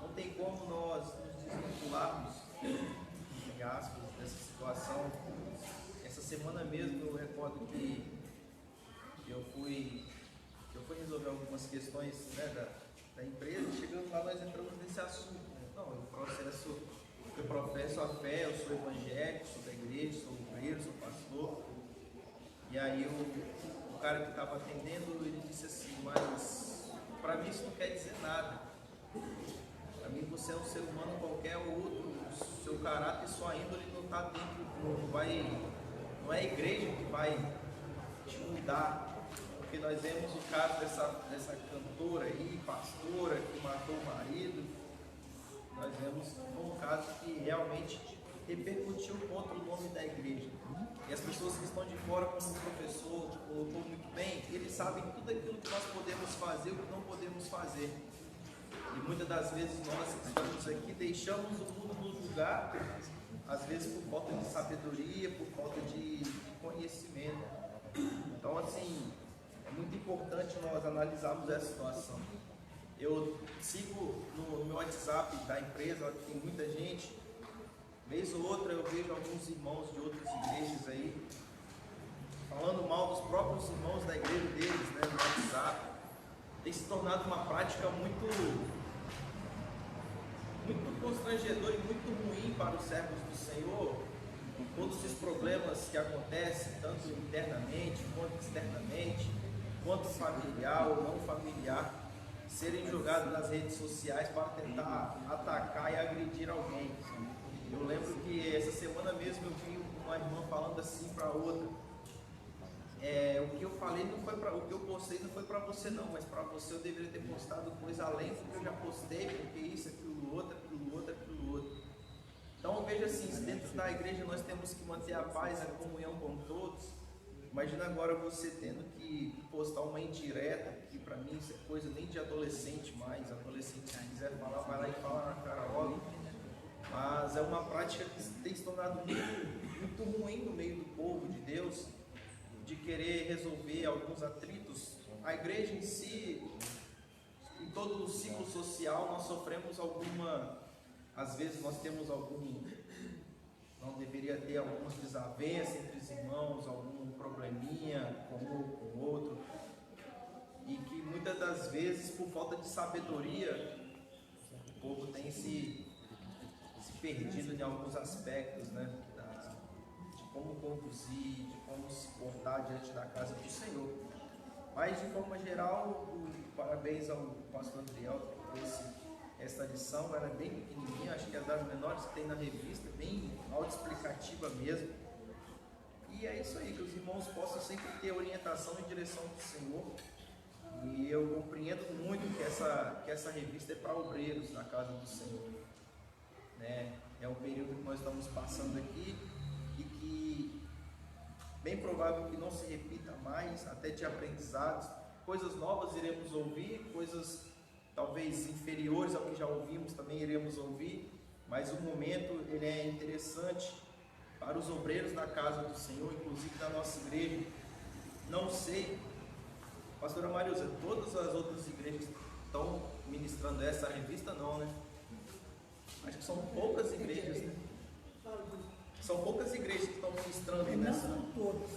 não tem como nós nos desvincularmos, entre aspas, dessa situação. Essa semana mesmo eu recordo que eu fui resolver algumas questões, né, da empresa, e chegando lá nós entramos nesse assunto. Né? Não, eu professo a fé, eu sou evangélico, sou da igreja, sou obreiro, sou pastor. E aí o cara que estava atendendo, ele disse assim: mas para mim isso não quer dizer nada. Para mim você é um ser humano qualquer outro, o seu caráter, sua índole não está dentro, não é a igreja que vai te mudar. Porque nós vemos o caso dessa cantora aí, pastora, que matou o marido. Nós vemos um caso que realmente repercutiu contra o nome da igreja. E as pessoas que estão de fora, como o professor colocou muito bem, eles sabem tudo aquilo que nós podemos fazer e o que não podemos fazer. E muitas das vezes nós que estamos aqui deixamos o mundo nos julgar, às vezes por falta de sabedoria, por falta de conhecimento. Então, assim, é muito importante nós analisarmos essa situação. Eu sigo no meu WhatsApp da empresa, tem muita gente. Vez ou outra eu vejo alguns irmãos de outras igrejas aí falando mal dos próprios irmãos da igreja deles, né, no WhatsApp. Tem se tornado uma prática muito constrangedora e muito ruim para os servos do Senhor. Todos os problemas que acontecem, tanto internamente quanto externamente, quanto familiar ou não familiar, serem jogados nas redes sociais para tentar atacar e agredir alguém. Eu lembro que essa semana mesmo eu vi uma irmã falando assim para outra: o que eu falei não foi para, o que eu postei não foi para você não, mas para você eu deveria ter postado coisa além do que eu já postei, porque isso, aquilo outro. Então eu vejo assim, se dentro da igreja nós temos que manter a paz, a comunhão com todos. Imagina agora você tendo que postar uma indireta, que para mim isso é coisa nem de adolescente mais. Adolescente, se quiser falar, vai lá e fala na cara logo. Mas é uma prática que tem se tornado muito ruim no meio do povo de Deus, de querer resolver alguns atritos. A igreja em si, em todo o ciclo social, nós sofremos às vezes nós temos não deveria ter algumas desavenças entre os irmãos, algum probleminha com um com o outro, e que muitas das vezes, por falta de sabedoria, o povo tem se perdido em alguns aspectos, né, de como conduzir, de como se portar diante da casa do Senhor. Mas de forma geral, parabéns ao pastor Adriel que trouxe essa lição. Ela é bem pequenininha, acho que é das menores que tem na revista, bem autoexplicativa mesmo. E é isso aí, que os irmãos possam sempre ter orientação e direção do Senhor. E eu compreendo muito que essa revista é para obreiros na casa do Senhor, né? É um período que nós estamos passando aqui e que bem provável que não se repita mais, até de aprendizados. Coisas novas iremos ouvir, coisas talvez inferiores ao que já ouvimos, também iremos ouvir, mas o momento ele é interessante para os obreiros da casa do Senhor, inclusive da nossa igreja. Não sei, pastora Marilza, todas as outras igrejas estão ministrando essa revista? Não, né? Acho que são poucas igrejas, né? São poucas igrejas que estão ministrando Não nessa. são todas,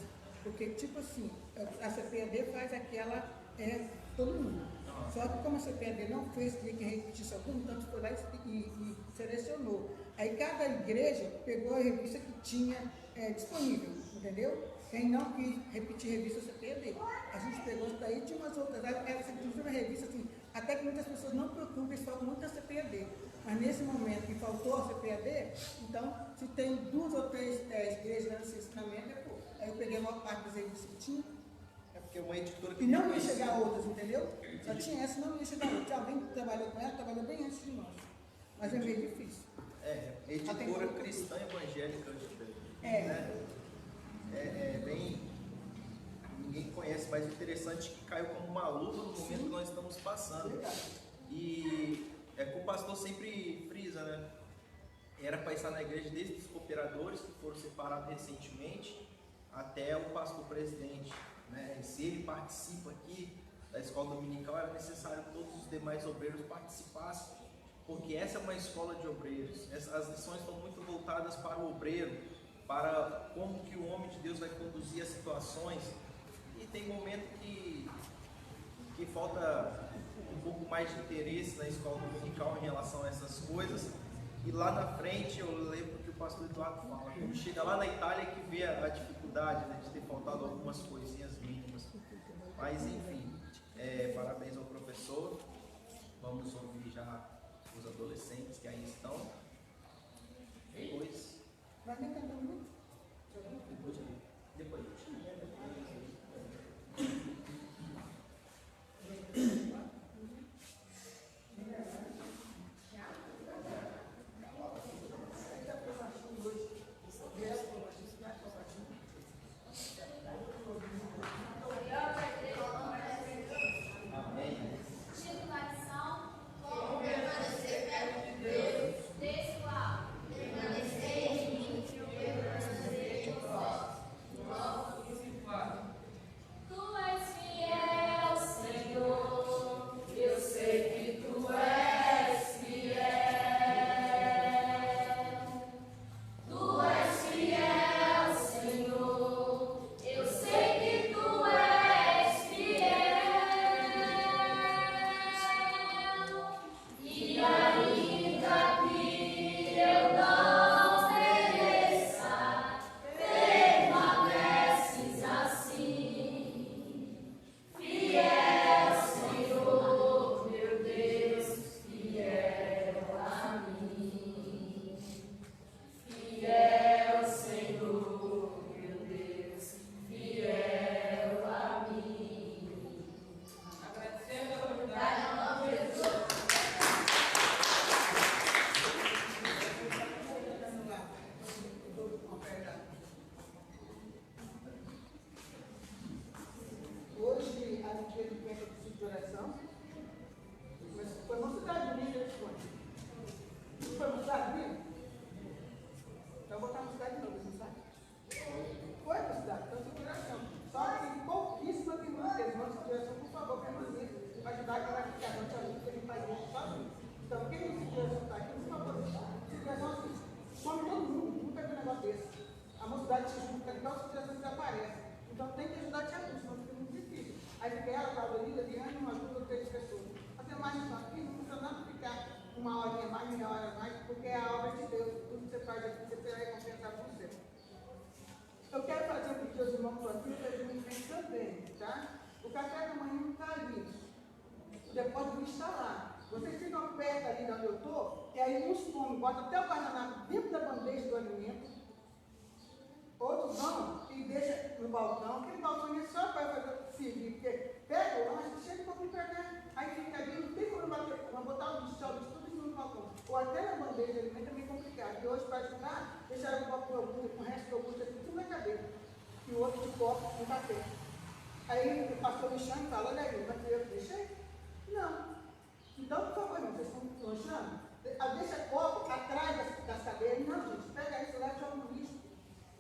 porque tipo assim, a CPAD faz aquela, todo mundo. Só que como a CPAD não fez, tinha que repetir só um, então foi lá e selecionou. Aí cada igreja pegou a revista que tinha disponível, entendeu? Quem não quis repetir revista CPAD. A gente pegou isso daí, tinha umas outras, essa inclusive uma revista assim, até que muitas pessoas não procuram, eles falam muito da CPAD. Mas nesse momento que faltou a CPAD, então, se tem 2 ou 3 igrejas nesse ensinamento, é pouco. Aí eu peguei uma parte das revistas que tinha, É porque uma editora que e não ia chegar outras, entendeu? Só tinha essa, não ia chegar outras. Alguém que trabalhou com ela, trabalhou bem antes de nós. Mas é meio difícil. editora cristã evangélica, né? É bem, ninguém conhece, mas interessante que caiu como uma luva no momento que nós estamos passando. E é que o pastor sempre frisa, né? Era para estar na igreja desde os cooperadores que foram separados recentemente até o pastor presidente, né? E se ele participa aqui da escola dominical, era necessário que todos os demais obreiros participassem, porque essa é uma escola de obreiros. As lições estão muito voltadas para o obreiro, para como que o homem de Deus vai conduzir as situações. E tem momento que falta um pouco mais de interesse na escola dominical em relação a essas coisas. E lá na frente eu lembro que o pastor Eduardo fala, quando chega lá na Itália que vê a dificuldade, né, de ter faltado algumas coisinhas mínimas. Mas enfim, parabéns ao professor. Vamos ouvir já os adolescentes que aí estão. Depois. Vai me cantar muito? Depois. Bota até o guardanapo dentro da bandeja do alimento. Outros vão e deixa no balcão. Aquele balcão é só para servir, porque pega o lanche, chega para pegar. Aí fica ali, não tem como botar o lixo tudo no balcão. Ou até na bandeja de alimento é meio complicado. Porque hoje, para ajudar, deixaram o resto do iogurte assim, tudo na cadeira. E o outro de copo no café. Aí o pastor me chama e fala, olha aí, mas eu deixei? Não. Então, por favor, irmão, vocês estão lanchando? Deixa copo atrás das cadeiras. Não, gente, pega isso lá e joga no lixo.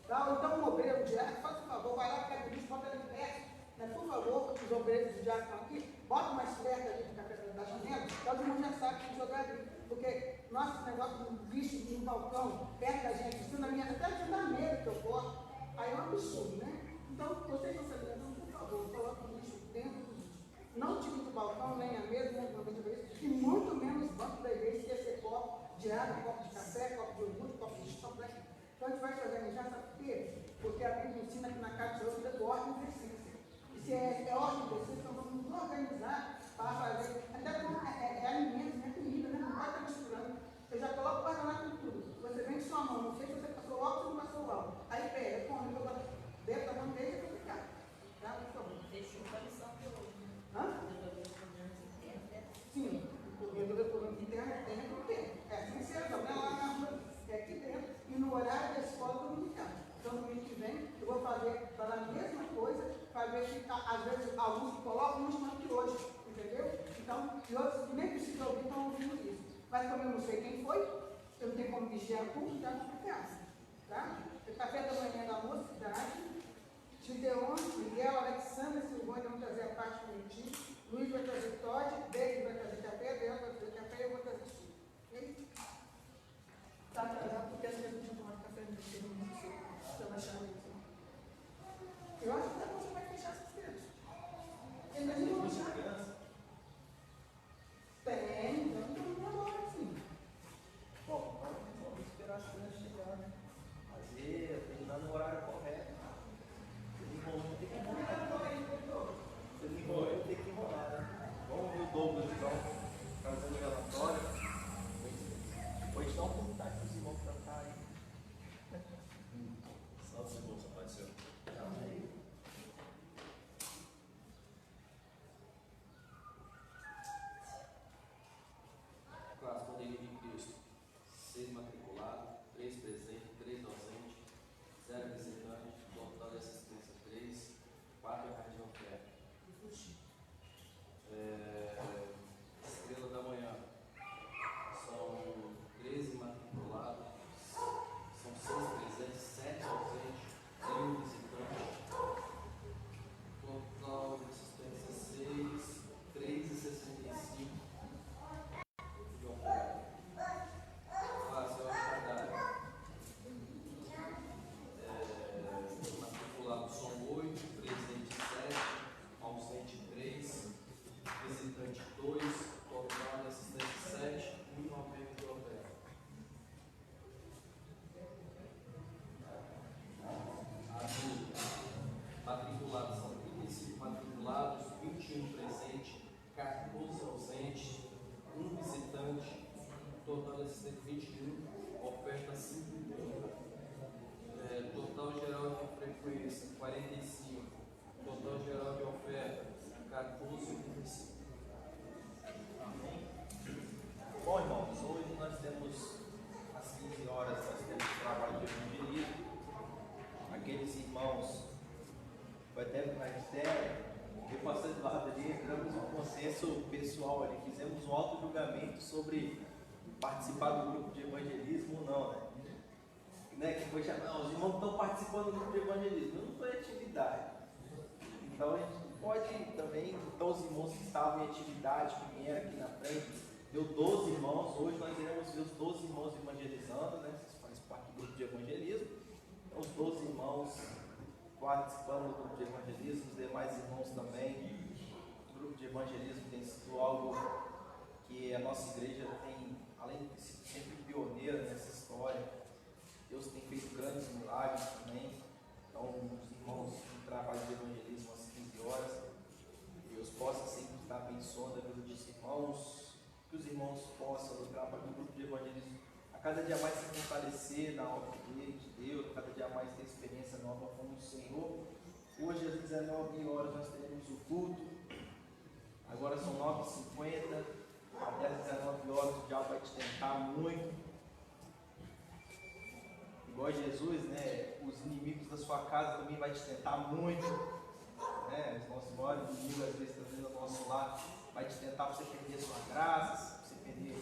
Tá? Ou então um obreiro, um diácono, faz por favor, vai lá, pega o lixo, bota ali perto. Né? Por favor, os obreiros do diácono estão aqui, bota uma esperta ali no café da janela, todo mundo já sabe que jogar ali. Porque nosso negócio de lixo no balcão, perto da gente, isso na minha, até de dar medo que eu corto, aí é um absurdo, né? Então, vocês estão sabendo, por favor, coloque o lixo dentro do lixo. Não tire do balcão, nem a mesa, nem a mesa, e muito menos banco da igreja, esquecer copo de água, copo de café, copo de iogurte, copo de chão, né? Então a gente vai se organizar, sabe por quê? Porque a Bíblia ensina que na casa de Deus é ordem e decência. E se é ordem e decência, então vamos nos organizar para fazer, até como é alimento, é comida, né? Não pode estar misturando. Eu já coloco o guardanapo com tudo. Você vem com sua mão, não sei se você passou álcool ou não passou álcool. Aí pega, come, joga dentro da bandeja para ficar. Tá? Por favor. Deixou a lição de hoje, né? Hã? Sim, o departamento interno é dentro do tempo. É assim que você não é lá na rua, é aqui dentro e no horário da escola dominical. Então, no mês que vem, eu vou falar a mesma coisa, para ver se, às vezes, alguns que colocam no chão que hoje, entendeu? Então, e outros que nem precisam ouvir estão ouvindo isso. Mas como eu não sei quem foi, eu não tenho como vigiar tudo, então não confiança. Tá? O café da manhã da mocidade, Gideon, Miguel, Alexandre, Silvânia vão trazer a parte bonitinha, Luiz vai trazer Todd, David vai trazer café, Deus vai trazer café e eu vou trazer suco. Ok? Está atrasado porque às vezes eu tinha tomado café no dia do mundo, estou achando isso. Eu acho que você vai fechar essas crianças. Eles não vão achar. Tem, então não agora sim. Bom, vamos esperar as crianças chegar, né? Fazer, terminar no horário correto. Se ele enrolou, tem que enrolar. Se ele enrolou, tem que enrolar, né? Vamos ver o Douglas, então, trazendo o relatório. Depois dá um comentário para os irmãos cantarem. Salve, irmãos, a paz do Senhor. Amém. Classe Poderio de Cristo, 6 matriculados, 3 presentes, 3 docentes, 0 visitantes, total de assistência 3, 4 errados de oferta. Estrela da Manhã, são 13 matriculados, são 6 presentes, 7 ausentes, 1 visitante, total de assistência 6, 3,65. Matriculados são 8, presente 7, ausente 3, visitante 2, total de assistência 7, 1,90 de oferta. Matriculados são 35 matriculados, 21 presentes, 14 ausentes, 1 visitante, total de assistência 21, oferta 5,30. Total geral de frequência 45, total geral de oferta 14,35. Amém. Bom, irmãos, hoje nós temos às 15 horas, nós temos trabalho de evangelismo. Aqueles irmãos, foi até no magistério, eu e o pastor Eduardo ali, entramos em um consenso pessoal ali, fizemos um auto-julgamento sobre participar do grupo de evangelismo ou não, né? Que foi chamar, os irmãos estão participando do grupo de evangelismo, não foi atividade. Então a gente pode também, então os irmãos que estavam em atividade, que vieram aqui na frente, deu 12 irmãos, hoje nós iremos ver os 12 irmãos evangelizando, né? Vocês fazem parte do grupo de evangelismo, então os 12 irmãos participando do grupo de evangelismo, os demais irmãos também. O grupo de evangelismo tem sido algo que a nossa igreja tem, além de ser sempre pioneira nessa história, Deus tem feito grandes milagres também. Então, os irmãos no trabalho de evangelismo às 15 horas, Deus possa sempre estar abençoando a vida dos irmãos, que os irmãos possam, no trabalho do grupo de evangelismo, a cada dia mais se fortalecer na obra de Deus, a cada dia mais ter experiência nova com o Senhor. Hoje, às 19 horas, nós teremos o culto. Agora são 9h50. Até às 19 horas o diabo vai te tentar muito. Igual Jesus, né? Os inimigos da sua casa também vai te tentar muito. Né? Os nossos maiores inimigos, às vezes, também no nosso lar. vai te tentar para você perder sua graça, você perder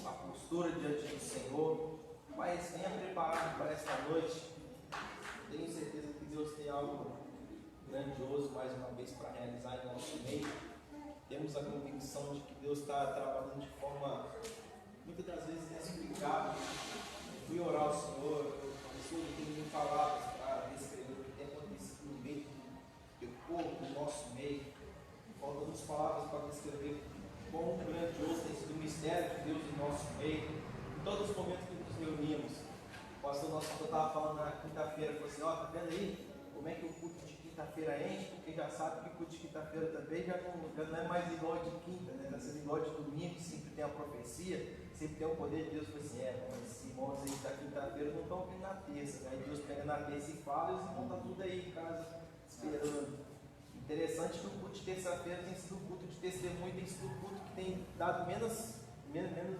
a postura diante do Senhor. Mas venha preparado para esta noite. Tenho certeza que Deus tem algo grandioso mais uma vez para realizar em nosso meio. Temos a convicção de que Deus está trabalhando de forma muitas das vezes inexplicável. Fui orar ao Senhor, eu não tenho palavras para descrever o que tem acontecido no meio do povo, do nosso meio. Faltam-nos palavras para descrever quão grandioso tem sido o mistério de Deus em nosso meio. Em todos os momentos que nos reunimos, o pastor nosso estava falando na quinta-feira, falou assim, tá vendo aí como é que o culto de quinta-feira enche, porque já sabe que o culto de quinta-feira também já não é mais igual de quinta, né? Está sendo igual de domingo, sempre tem a profecia, sempre tem o poder de Deus. Falei assim, mas esses irmãos aí da quinta-feira não estão vindo na terça, né? Aí Deus pega na terça e fala, e os irmãos estão tudo aí em casa esperando. Interessante que o culto de terça-feira tem sido um culto de testemunho, tem sido um culto que tem dado menos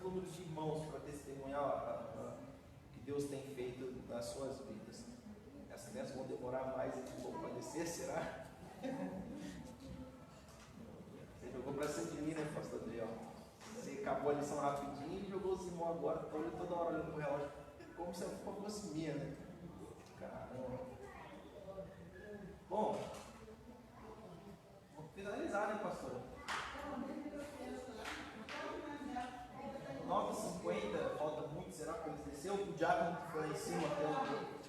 número de irmãos para testemunhar o que Deus tem feito nas suas vidas. As crianças vão demorar mais aqui um pouco para descer, será? Você jogou para cima de mim, né, pastor Adriel? Você acabou a lição rapidinho e jogou os irmãos agora, toda hora olhando para o relógio, como se fosse minha, né? Caramba. Bom, vamos finalizar, né, pastor? 9h50, falta muito, será que ele desceu? O diácono que foi lá em cima até o.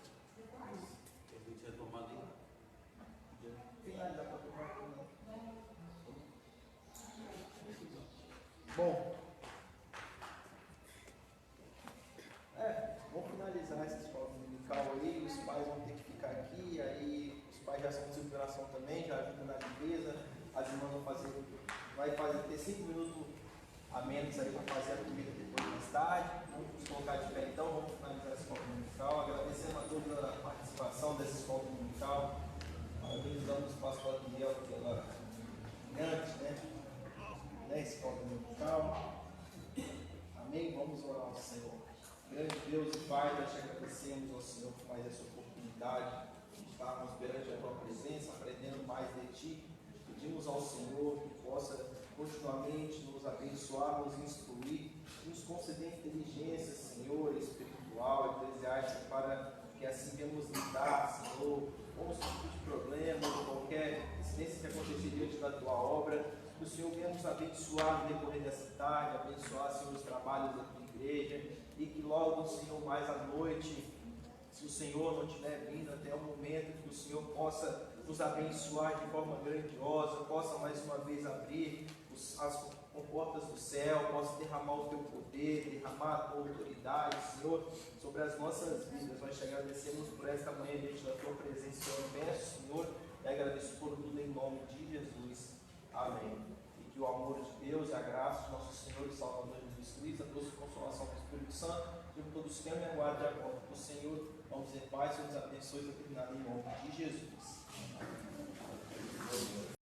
Bom, vamos finalizar essa escola dominical aí, os pais vão ter que ficar aqui, aí os pais já são de circulação também, já ajudam na limpeza, as irmãs vão ter 5 minutos a menos aí para fazer a comida depois mais tarde. Vamos nos colocar de pé então, vamos finalizar essa escola dominical, agradecendo a toda a participação dessa escola dominical, parabenizando os pastores Daniel pela gigante, né, escola dominical. Amém? Vamos orar ao Senhor. Grande Deus e Pai, nós te agradecemos ao Senhor por mais essa oportunidade de estarmos perante a Tua presença, aprendendo mais de Ti. Pedimos ao Senhor que possa continuamente nos abençoar, nos instruir, nos conceder inteligência, Senhor, espiritual, eclesiástica, para que assim venhamos lidar, Senhor, com os tipos de problemas, qualquer incidência que acontecer diante da Tua obra. Que o Senhor venha nos abençoar no decorrer dessa tarde, abençoar, Senhor, os trabalhos da Tua igreja, e que logo, Senhor, mais à noite, se o Senhor não estiver vindo até o momento, que o Senhor possa nos abençoar de forma grandiosa, possa mais uma vez abrir as comportas do céu, possa derramar o Teu poder, derramar a Tua autoridade, Senhor, sobre as nossas vidas. Nós te agradecemos por esta manhã diante da Tua presença, Senhor. Eu peço, Senhor, e agradeço por tudo em nome de Jesus. Amém. E que o amor de Deus e a graça de nosso Senhor e Salvador Jesus Cristo, a doce consolação do Espírito Santo, de todos que me aguardem a volta do Senhor. Vamos dizer, Pai, Senhor nos abençoe e terminar em nome de Jesus.